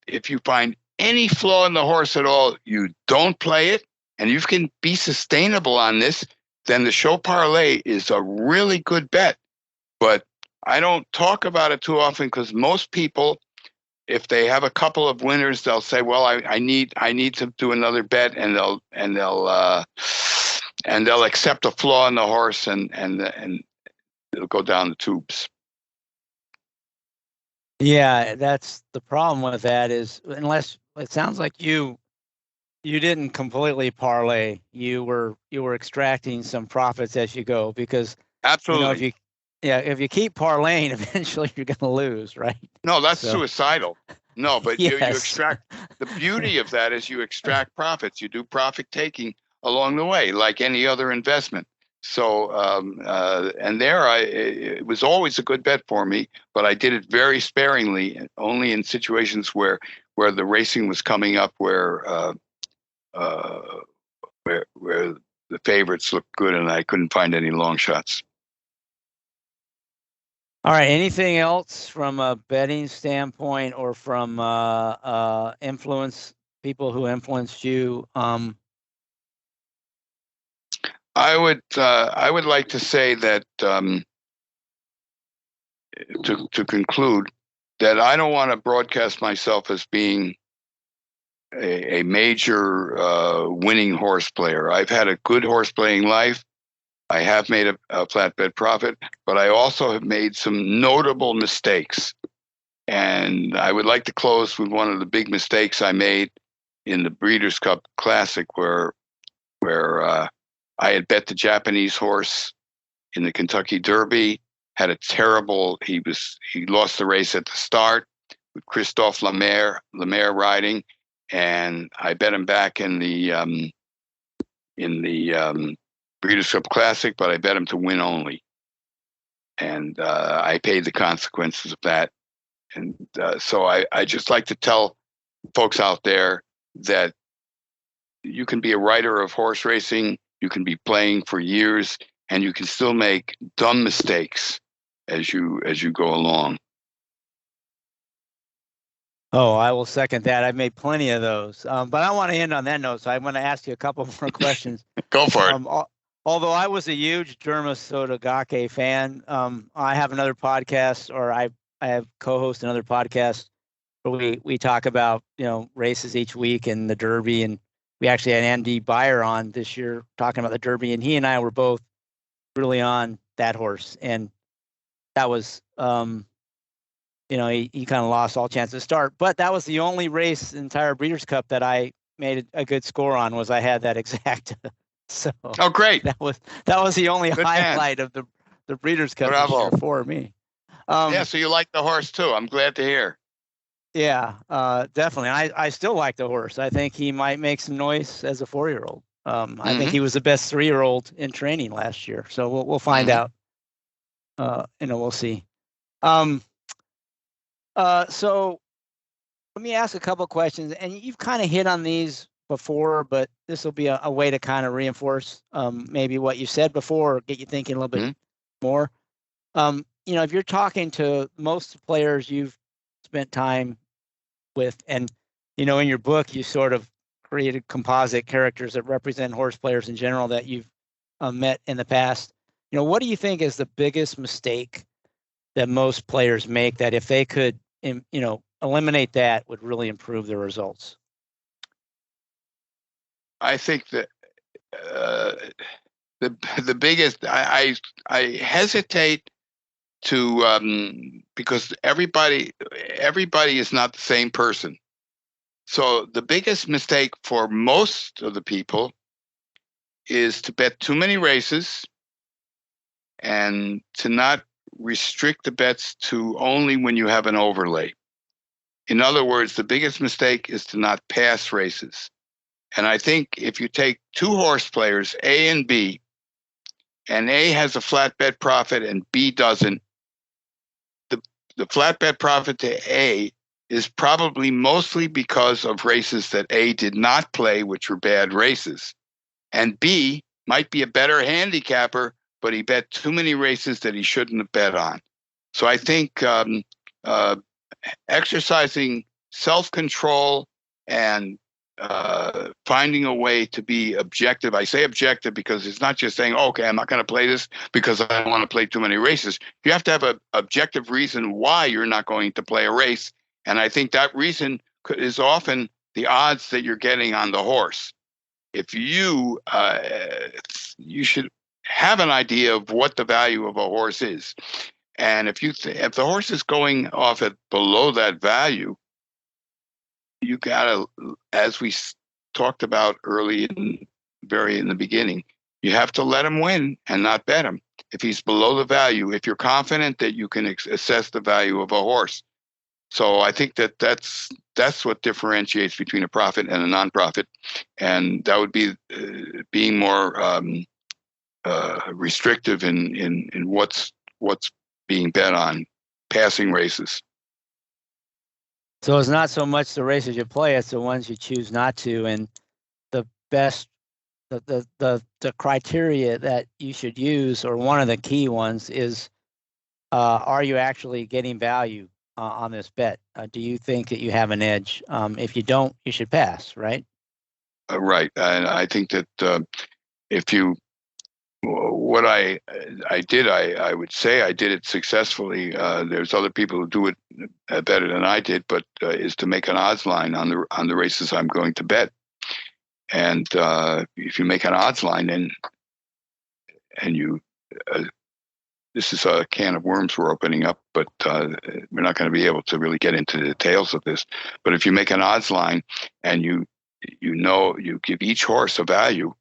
if you find any flaw in the horse at all, you don't play it, and you can be sustainable on this, then the show parlay is a really good bet. But I don't talk about it too often because most people, if they have a couple of winners, they'll say, "Well, I need to do another bet," and they'll accept a flaw in the horse, and it'll go down the tubes. Yeah, that's the problem with that is unless it sounds like you didn't completely parlay, you were extracting some profits as you go because absolutely if you keep parlaying, eventually you're going to lose, right? No, that's suicidal. No, but yes. you extract. The beauty of that is you extract profits. You do profit taking along the way, like any other investment. So, it was always a good bet for me, but I did it very sparingly, only in situations where the racing was coming up, where the favorites looked good and I couldn't find any long shots. All right. Anything else from a betting standpoint or from people who influenced you? I would like to say that to conclude that I don't want to broadcast myself as being a major winning horse player. I've had a good horse playing life. I have made a flat bet profit, but I also have made some notable mistakes. And I would like to close with one of the big mistakes I made in the Breeders' Cup Classic, where I had bet the Japanese horse in the Kentucky Derby. Had a terrible. He lost the race at the start with Christophe Lemaire riding, and I bet him back in the Breeders' Cup Classic, but I bet him to win only, and I paid the consequences of that. And so I just like to tell folks out there that you can be a writer of horse racing, you can be playing for years, and you can still make dumb mistakes as you go along. Oh, I will second that. I've made plenty of those, but I want to end on that note. So I want to ask you a couple more questions. Go for it. Although I was a huge Derma Sotogake fan, I have another podcast, or I have co-host another podcast where we talk about races each week and the Derby, and we actually had Andy Beyer on this year talking about the Derby, and he and I were both really on that horse, and that was he kind of lost all chance to start, but that was the only race in the entire Breeders' Cup that I made a good score on. Was I had that exacta. So great. That was the only good highlight of the Breeders' Cup this year for me. So you like the horse too. I'm glad to hear. Yeah, definitely. I still like the horse. I think he might make some noise as a 4-year-old. I think he was the best 3-year-old in training last year. So we'll find out. We'll see. So let me ask a couple of questions, and you've kind of hit on these before, but this will be a way to kind of reinforce maybe what you said before, or get you thinking a little bit more. If you're talking to most players you've spent time with, and in your book you sort of created composite characters that represent horse players in general that you've met in the past. What do you think is the biggest mistake that most players make that if they could eliminate that would really improve their results? I think that the biggest, I hesitate to because everybody is not the same person. So the biggest mistake for most of the people is to bet too many races and to not restrict the bets to only when you have an overlay. In other words, the biggest mistake is to not pass races. And I think if you take two horse players, A and B, and A has a flat bet profit and B doesn't, the flat bet profit to A is probably mostly because of races that A did not play, which were bad races. And B might be a better handicapper, but he bet too many races that he shouldn't have bet on. So I think exercising self-control and finding a way to be objective. I say objective because it's not just saying, okay, I'm not going to play this because I don't want to play too many races. You have to have an objective reason why you're not going to play a race. And I think that reason is often the odds that you're getting on the horse. If you should have an idea of what the value of a horse is. And if the horse is going off at below that value, you gotta, as we talked about in the beginning, you have to let him win and not bet him. If he's below the value, if you're confident that you can assess the value of a horse. So I think that's what differentiates between a profit and a non-profit, and that would be being more restrictive in what's being bet on, passing races. So it's not so much the races you play, it's the ones you choose not to. And the best, the criteria that you should use, or one of the key ones, is are you actually getting value on this bet? Do you think that you have an edge? If you don't, you should pass, right? Right. And I think that if you, what I did, I would say I did it successfully. There's other people who do it better than I did, but is to make an odds line on the races I'm going to bet. And if you make an odds line, and you, this is a can of worms we're opening up, but we're not going to be able to really get into the details of this. But if you make an odds line and you give each horse a value,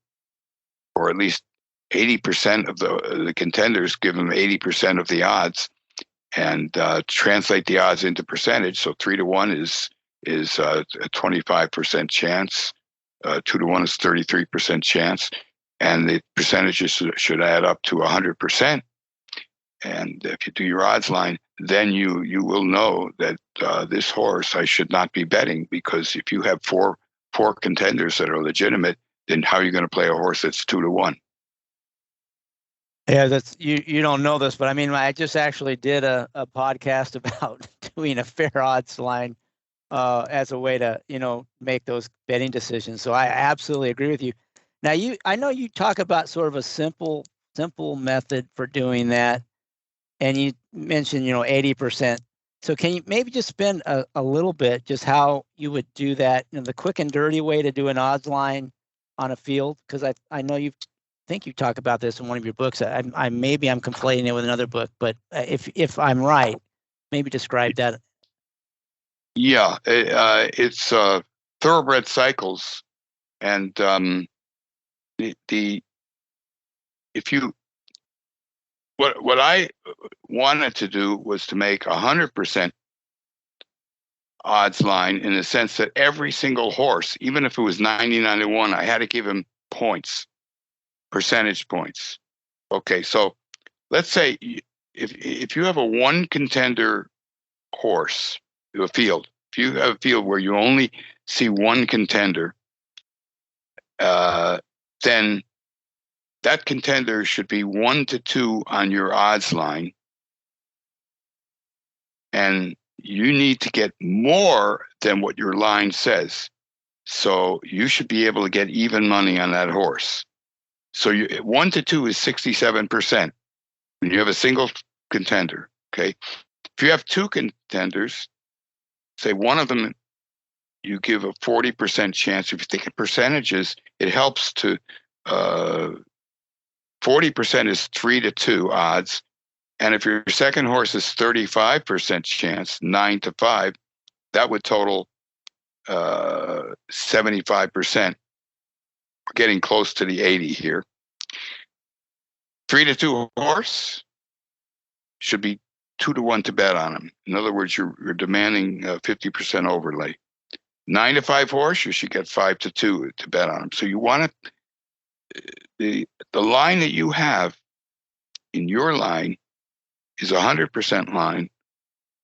or at least 80% of the contenders, give them 80% of the odds, and translate the odds into percentage. So 3-1 is a 25% chance. 2-1 is 33% chance, and the percentages should add up to 100%. And if you do your odds line, then you will know that this horse I should not be betting, because if you have four contenders that are legitimate, then how are you going to play a horse that's 2-1? Yeah, that's you don't know this, but I mean, I just actually did a podcast about doing a fair odds line as a way to, make those betting decisions. So I absolutely agree with you. Now, I know you talk about sort of a simple method for doing that, and you mentioned, 80%. So can you maybe just spend a little bit just how you would do that, the quick and dirty way to do an odds line on a field? Because I know you talk about this in one of your books. Maybe I'm conflating it with another book, but if I'm right, maybe describe that. Yeah, it's thoroughbred cycles, and what I wanted to do was to make 100% odds line, in the sense that every single horse, even if it was 99-1, I had to give him points, percentage points. Okay, so let's say if you have a one contender horse, a field, if you have a field where you only see one contender, then that contender should be 1-2 on your odds line. And you need to get more than what your line says. So you should be able to get even money on that horse. So 1-2 is 67% when you have a single contender. Okay. If you have two contenders, say one of them, you give a 40% chance. If you think of percentages, it helps to 40% is 3-2 odds. And if your second horse is 35% chance, 9-5, that would total 75%. We're getting close to the 80 here. 3-2 horse should be 2-1 to bet on him. In other words, you're demanding 50% overlay. 9-5 horse, you should get 5-2 to bet on him. So you want the line that you have in your line is 100% line,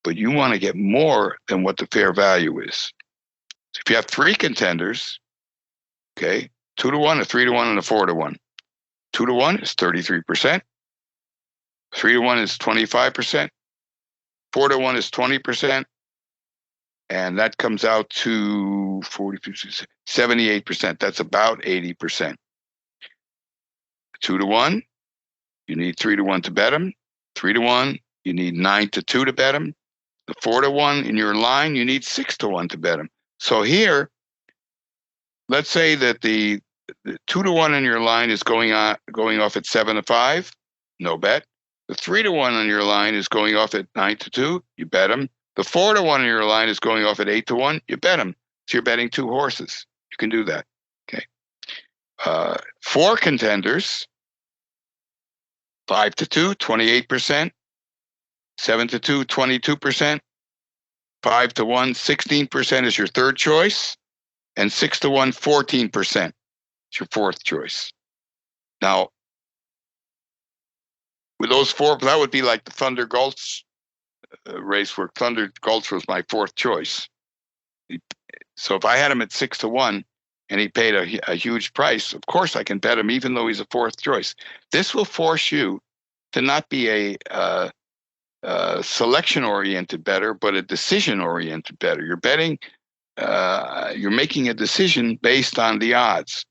but you want to get more than what the fair value is. So if you have three contenders, okay, 2-1, a 3-1, and a 4-1. 2-1 is 33%. 3-1 is 25%. 4-1 is 20%. And that comes out to 78%. That's about 80%. 2-1, you need 3-1 to bet them. 3-1, you need 9-2 to bet them. The 4-1 in your line, you need 6-1 to bet them. So here, let's say that the 2-1 in your line is going off at 7-5, no bet. The 3-1 on your line is going off at 9-2, you bet them. The 4-1 in your line is going off at 8-1, you bet them. So you're betting two horses. You can do that. Okay. Four contenders, 5-2, 28%. 7-2, 22%. 5-1, 16% is your third choice. And 6-1, 14% is your fourth choice. Now, with those four, that would be like the Thunder Gulch race where Thunder Gulch was my fourth choice. So if I had him at 6-1 and he paid a huge price, of course I can bet him even though he's a fourth choice. This will force you to not be a selection-oriented bettor, but a decision-oriented bettor. You're betting, you're making a decision based on the odds.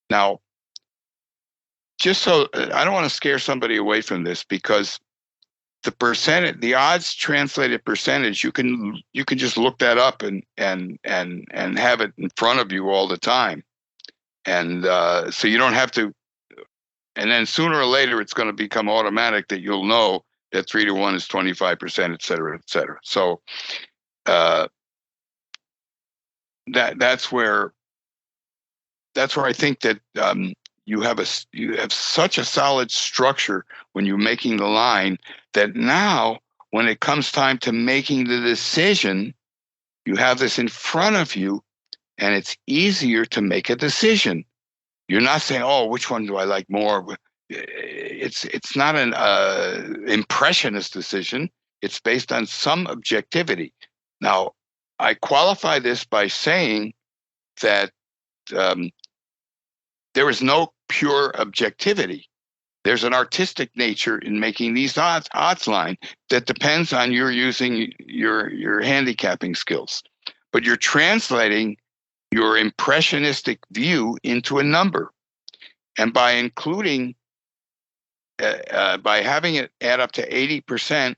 Now, just so I don't want to scare somebody away from this, because the percentage, the odds translated percentage, you can just look that up and have it in front of you all the time, and so you don't have to. And then sooner or later, it's going to become automatic that you'll know that 3-1 is 25%, et cetera, et cetera. So that's where I think that you have such a solid structure when you're making the line that now when it comes time to making the decision, you have this in front of you, and it's easier to make a decision. You're not saying, "Oh, which one do I like more?" It's not an impressionist decision. It's based on some objectivity. Now, I qualify this by saying that there is no pure objectivity. There's an artistic nature in making these odds line that depends on your using your handicapping skills. But you're translating your impressionistic view into a number. And by including, by having it add up to 80%,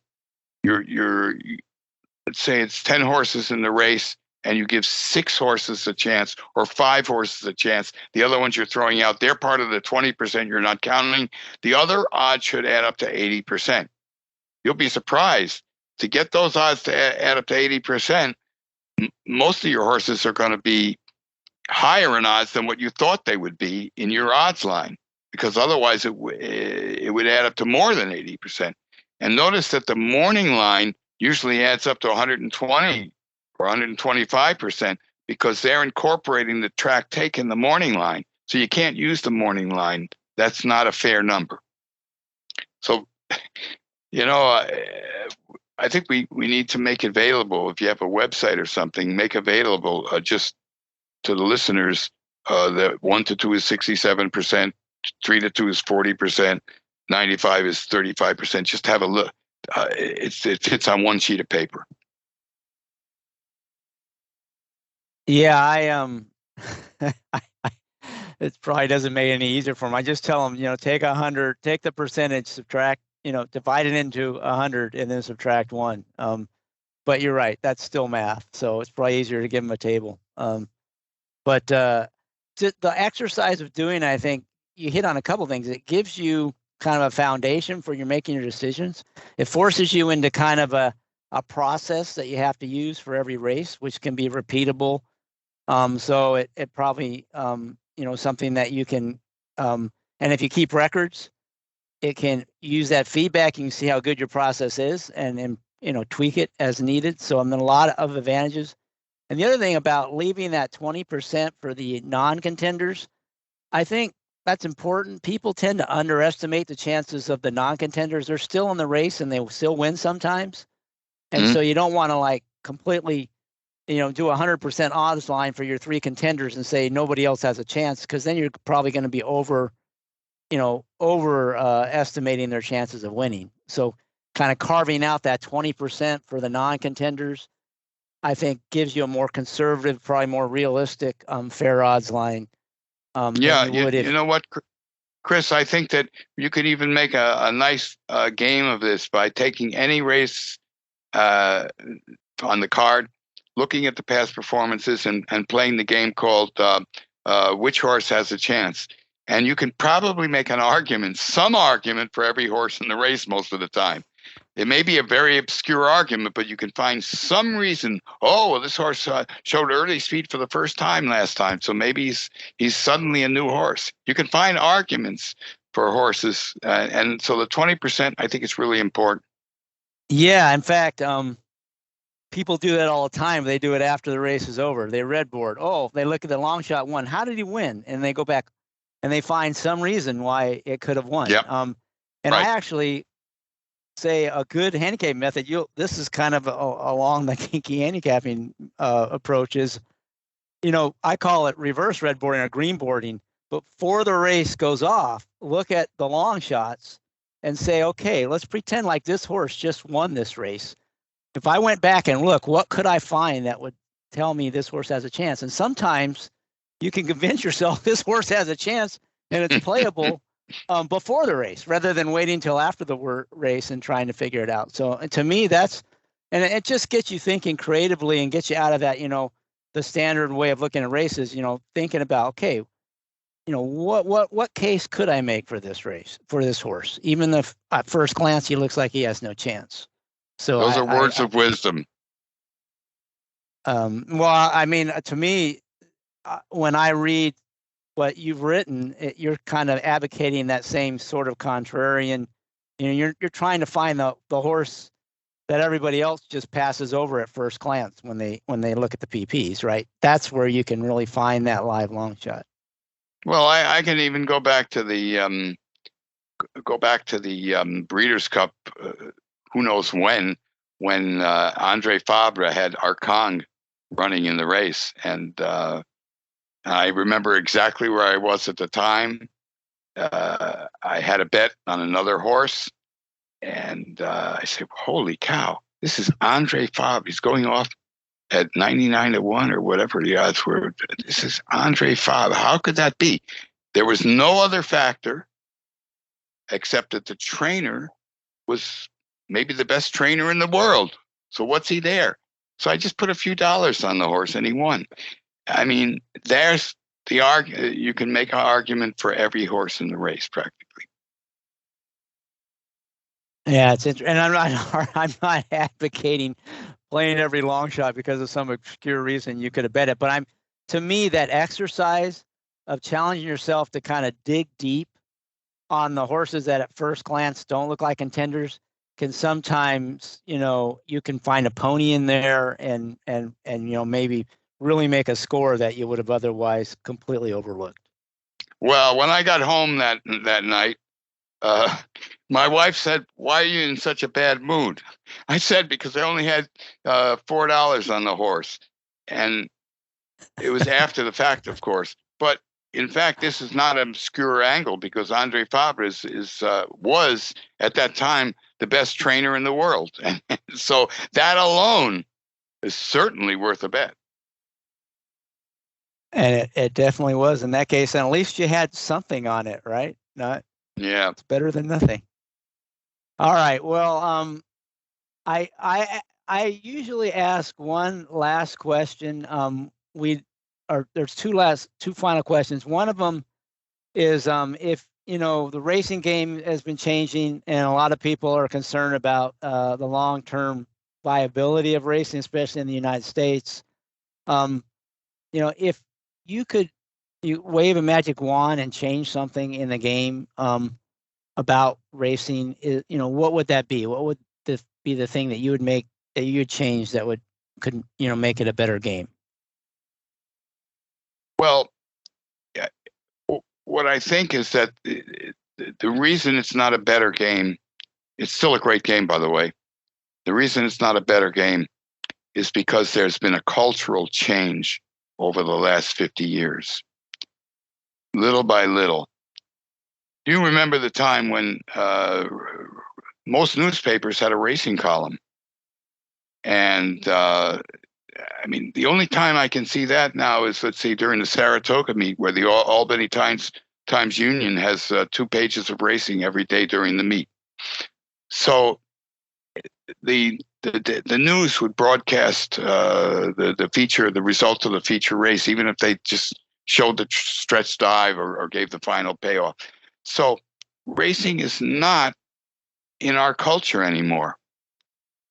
let's say it's 10 horses in the race, and you give 6 horses a chance or 5 horses a chance. The other ones you're throwing out, they're part of the 20% you're not counting. The other odds should add up to 80%. You'll be surprised to get those odds to add up to 80%. Most of your horses are going to be higher in odds than what you thought they would be in your odds line, because otherwise it would add up to more than 80%. And notice that the morning line usually adds up to 120 or 125%, because they're incorporating the track take in the morning line. So you can't use the morning line. That's not a fair number. So, I think we need to make available, if you have a website or something, make available just to the listeners The 1 to 2 is 67%, 3 to 2 is 40%, 95 is 35%. Just have a look. It fits on one sheet of paper. Yeah, it probably doesn't make it any easier for them. I just tell them, take 100, take the percentage, subtract, divide it into 100, and then subtract 1. But you're right, that's still math, so it's probably easier to give them a table. But the exercise of doing, I think you hit on a couple things. It gives you kind of a foundation for making your decisions. It forces you into kind of a process that you have to use for every race, which can be repeatable. So it probably, something that you can, and if you keep records, it can use that feedback. You can see how good your process is and tweak it as needed. So a lot of advantages. And the other thing about leaving that 20% for the non-contenders, I think that's important. People tend to underestimate the chances of the non-contenders. They're still in the race and they will still win sometimes. And so you don't want to completely, do 100% odds line for your 3 contenders and say nobody else has a chance, because then you're probably going to be estimating their chances of winning. So kind of carving out that 20% for the non-contenders, I think gives you a more conservative, probably more realistic, fair odds line. Yeah, you know what, Chris? I think that you could even make a nice game of this by taking any race on the card, looking at the past performances, and playing the game called Which Horse Has a Chance. And you can probably make some argument for every horse in the race most of the time. It may be a very obscure argument, but you can find some reason. Oh, well, this horse showed early speed for the first time last time, so maybe he's suddenly a new horse. You can find arguments for horses, and so the 20%, I think, is really important. Yeah, in fact, people do that all the time. They do it after the race is over. They red board. Oh, they look at the long shot one. How did he win? And they go back and they find some reason why it could have won. Yep. And right. I actually say a good handicap method. This is kind of along the kinky handicapping approach. Is, I call it reverse red boarding or green boarding. But before the race goes off, look at the long shots and say, okay, let's pretend like this horse just won this race. If I went back and look, what could I find that would tell me this horse has a chance? And sometimes you can convince yourself this horse has a chance and it's playable before the race, rather than waiting until after the race and trying to figure it out. So to me, and it just gets you thinking creatively and gets you out of that, the standard way of looking at races, thinking about, okay, what case could I make for this race, for this horse, even if at first glance he looks like he has no chance. So those are words of wisdom. Well, I mean, to me, when I read what you've written, you're kind of advocating that same sort of contrarian. You're trying to find the horse that everybody else just passes over at first glance when they look at the PPs, right? That's where you can really find that live long shot. Well, I can even go back to the Breeders' Cup. Who knows when Andre Fabre had Arcangues running in the race, and I remember exactly where I was at the time. I had a bet on another horse, and I said, "Holy cow! This is Andre Fabre. He's going off at 99-1 or whatever the odds were. This is Andre Fabre. How could that be?" There was no other factor except that the trainer was maybe the best trainer in the world. So what's he there? So I just put a few dollars on the horse and he won. I mean, there's the argument. You can make an argument for every horse in the race practically. Yeah, it's interesting. And I'm not advocating playing every long shot because of some obscure reason you could have bet it. But to me, that exercise of challenging yourself to kind of dig deep on the horses that at first glance don't look like contenders can sometimes, you can find a pony in there and maybe really make a score that you would have otherwise completely overlooked. Well, when I got home that night, my wife said, "Why are you in such a bad mood?" I said, "Because I only had $4 on the horse." And it was after the fact, of course. But in fact, this is not an obscure angle because Andre Fabre was at that time the best trainer in the world, and so that alone is certainly worth a bet. And it definitely was in that case. And at least you had something on it, right? Yeah. It's better than nothing. All right. Well, I usually ask one last question. There's two final questions. One of them is if the racing game has been changing, and a lot of people are concerned about the long-term viability of racing, especially in the United States. If you wave a magic wand and change something in the game about racing, what would that be? What would be the thing that you would change that could make it a better game? Well, what I think is that the reason it's not a better game, it's still a great game, by the way. The reason it's not a better game is because there's been a cultural change over the last 50 years, little by little. Do you remember the time when most newspapers had a racing column? And the only time I can see that now is, let's see, during the Saratoga meet, where the Albany Times Union has 2 pages of racing every day during the meet. So the news would broadcast the results of the feature race, even if they just showed the stretch dive or gave the final payoff. So racing is not in our culture anymore.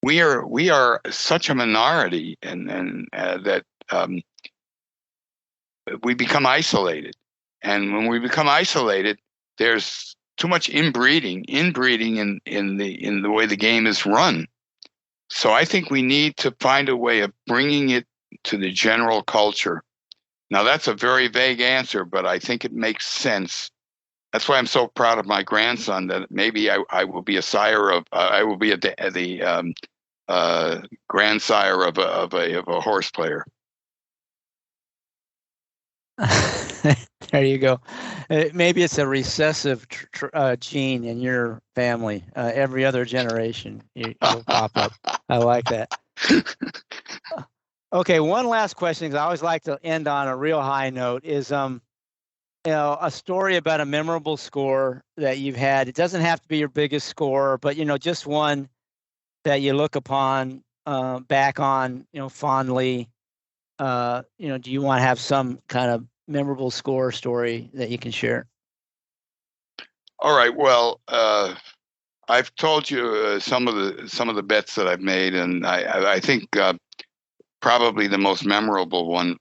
We are such a minority, and that we become isolated. And when we become isolated, there's too much inbreeding in the way the game is run. So I think we need to find a way of bringing it to the general culture. Now that's a very vague answer, but I think it makes sense. That's why I'm so proud of my grandson, that maybe I will be a sire of I will be the grandsire of a horse player. There you go. Maybe it's a recessive gene in your family. Every other generation, you'll pop up. I like that. Okay, one last question, because I always like to end on a real high note, is a story about a memorable score that you've had. It doesn't have to be your biggest score, but just one that you look upon back on fondly. Do you want to have some kind of memorable score story that you can share? All right. Well, I've told you some of the bets that I've made, and I think probably the most memorable one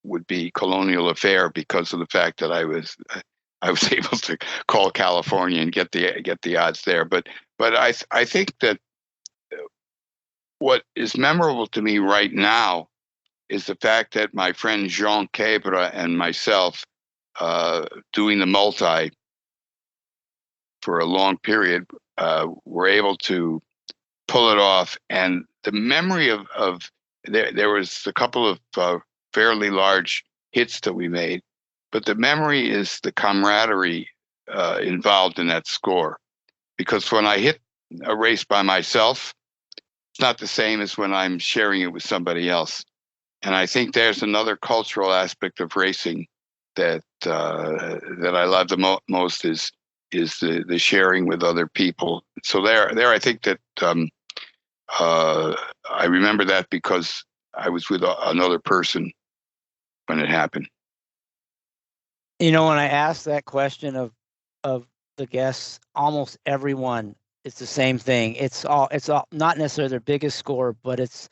would be Colonial Affair, because of the fact that I was able to call California and get the odds there. But I think that what is memorable to me right now is the fact that my friend Jean Cabre and myself, doing the multi for a long period, were able to pull it off. And the memory of there was a couple of fairly large hits that we made, but the memory is the camaraderie involved in that score. Because when I hit a race by myself, it's not the same as when I'm sharing it with somebody else. And I think there's another cultural aspect of racing that I love the most is the sharing with other people. So there I think that I remember that because I was with another person when it happened. When I asked that question of the guests, almost everyone, it's the same thing. It's all not necessarily their biggest score, but it's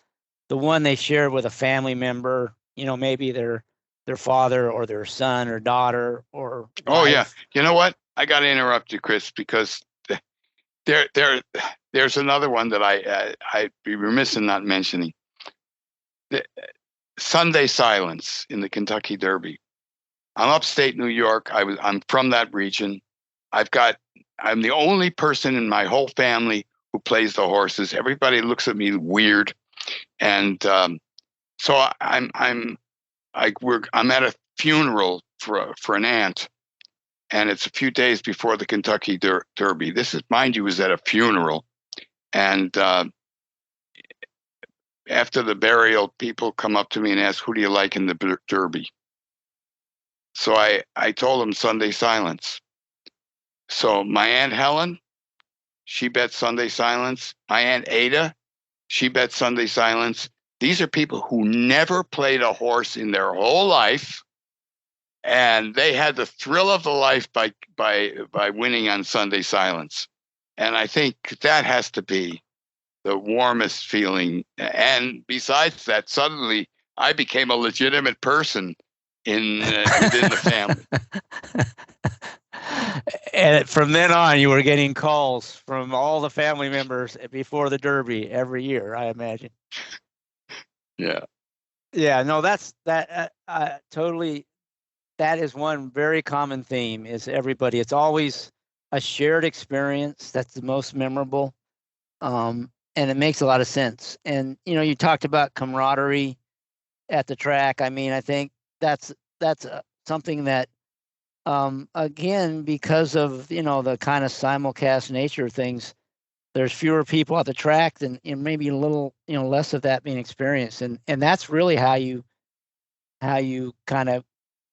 the one they share with a family member, maybe their father or their son or daughter or wife. Oh yeah. You know what? I got to interrupt you, Chris, because there's another one that I'd be remiss in not mentioning. The Sunday Silence in the Kentucky Derby. I'm upstate New York. I'm from that region. I'm the only person in my whole family who plays the horses. Everybody looks at me weird. And so I'm at a funeral for an aunt, and it's a few days before the Kentucky Derby. This is, mind you, was at a funeral, and after the burial, people come up to me and ask, "Who do you like in the Derby?" So I told them Sunday Silence. So my Aunt Helen, she bet Sunday Silence. My Aunt Ada, she bet Sunday Silence. These are people who never played a horse in their whole life, and they had the thrill of the life by winning on Sunday Silence. And I think that has to be the warmest feeling. And besides that, suddenly I became a legitimate person within the family. And from then on, you were getting calls from all the family members before the Derby every year, I imagine. Yeah. Yeah, no, that's totally. That is one very common theme is everybody. It's always a shared experience that's the most memorable. And it makes a lot of sense. And, you talked about camaraderie at the track. I mean, I think that's something that, again, because of, the kind of simulcast nature of things, there's fewer people at the track and maybe a little, less of that being experienced. And that's really how you kind of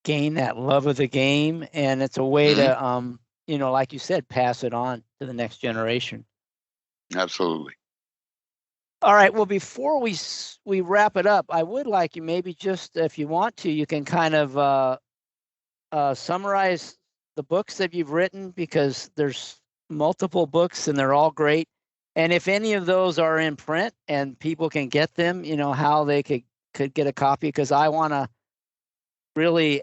gain that love of the game. And it's a way to, like you said, pass it on to the next generation. Absolutely. All right. Well, before we wrap it up, I would like you maybe just, if you want to, you can kind of summarize the books that you've written, because there's multiple books and they're all great. And if any of those are in print and people can get them, how they could get a copy, because I want to really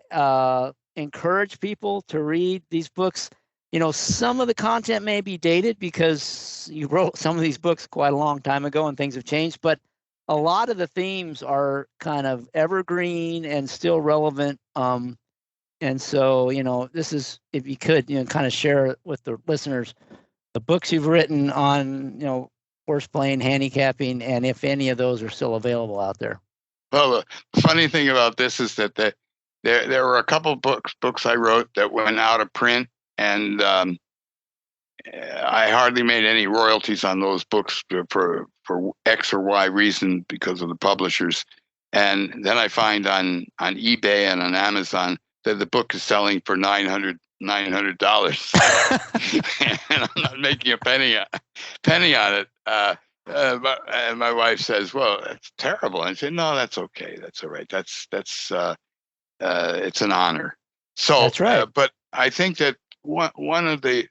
encourage people to read these books. Some of the content may be dated because you wrote some of these books quite a long time ago and things have changed, but a lot of the themes are kind of evergreen and still relevant. And so, this is, if you could, kind of share with the listeners the books you've written on, horse playing, handicapping, and if any of those are still available out there. Well, the funny thing about this is that there were a couple books I wrote that went out of print, and I hardly made any royalties on those books for X or Y reason because of the publishers. And then I find on eBay and on Amazon that the book is selling for $900, and I'm not making a penny on it. And my wife says, "Well, that's terrible." And I said, "No, that's okay. That's all right. That's it's an honor." So that's right. But I think that one of a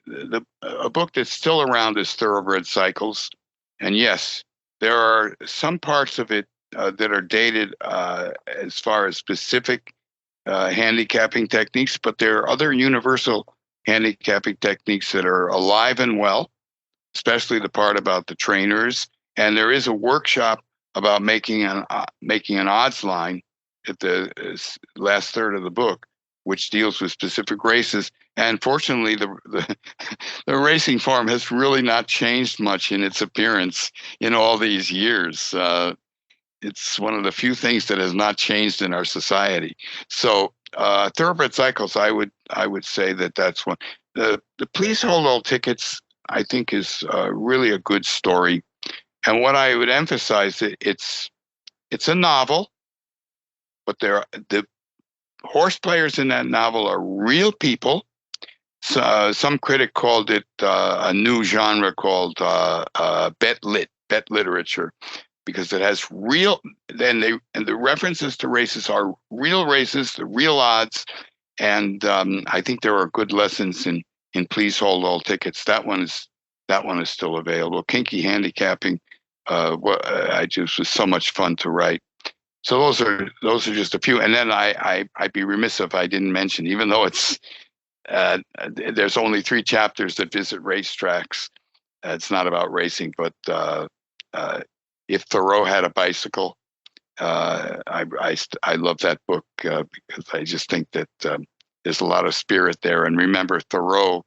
book that's still around is Thoroughbred Cycles, and yes, there are some parts of it that are dated as far as specific handicapping techniques, but there are other universal handicapping techniques that are alive and well, especially the part about the trainers. And there is a workshop about making an odds line at the last third of the book, which deals with specific races. And fortunately, the racing form has really not changed much in its appearance in all these years. It's one of the few things that has not changed in our society. So Thoroughbred Cycles, I would say that's one. The Please Hold All Tickets, I think, is really a good story. And what I would emphasize, it's a novel, but the horse players in that novel are real people. So, some critic called it a new genre called bet literature, because it has real. And the references to races are real races, the real odds, and I think there are good lessons in Please Hold All Tickets. That one is still available. Kinky handicapping. I just was so much fun to write. So those are just a few. And then I'd be remiss if I didn't mention, even though it's there's only 3 chapters that visit racetracks. It's not about racing, but if Thoreau had a bicycle, I love that book because I just think that there's a lot of spirit there. And remember, Thoreau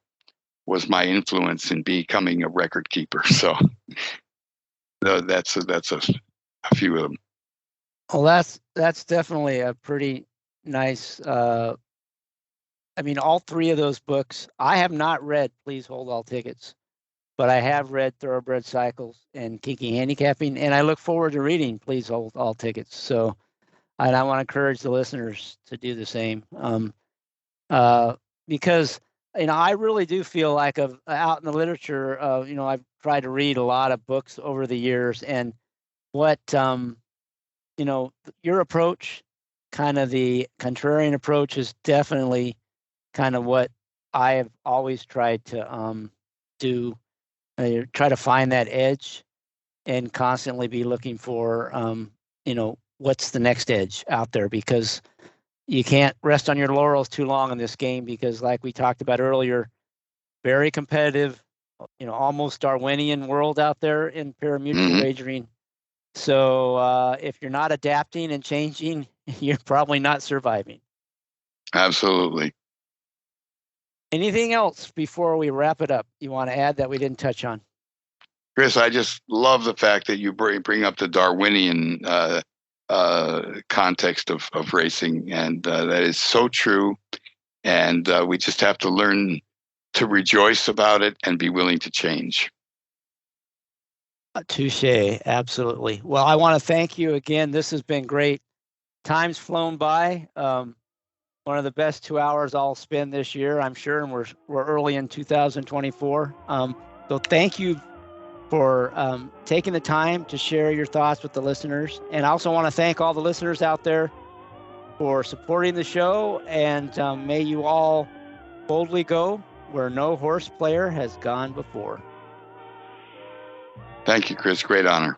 was my influence in becoming a record keeper. So that's a few of them. Well, that's definitely a pretty nice I mean, all three of those books, I have not read Please Hold All Tickets, but I have read Thoroughbred Cycles and Kinky Handicapping, and I look forward to reading Please Hold All Tickets. So, and I want to encourage the listeners to do the same, because I really do feel like out in the literature. I've tried to read a lot of books over the years, and what your approach, kind of the contrarian approach, is definitely kind of what I have always tried to do. Try to find that edge and constantly be looking for, what's the next edge out there, because you can't rest on your laurels too long in this game, because like we talked about earlier, very competitive, almost Darwinian world out there in pari-mutuel wagering. So if you're not adapting and changing, you're probably not surviving. Absolutely. Anything else before we wrap it up you want to add that we didn't touch on? Chris, I just love the fact that you bring up the Darwinian context of racing, and that is so true. And we just have to learn to rejoice about it and be willing to change. Touche, absolutely. Well, I want to thank you again. This has been great. Time's flown by. One of the best 2 hours I'll spend this year, I'm sure, and we're early in 2024. So thank you for taking the time to share your thoughts with the listeners. And I also want to thank all the listeners out there for supporting the show. And may you all boldly go where no horse player has gone before. Thank you, Chris. Great honor.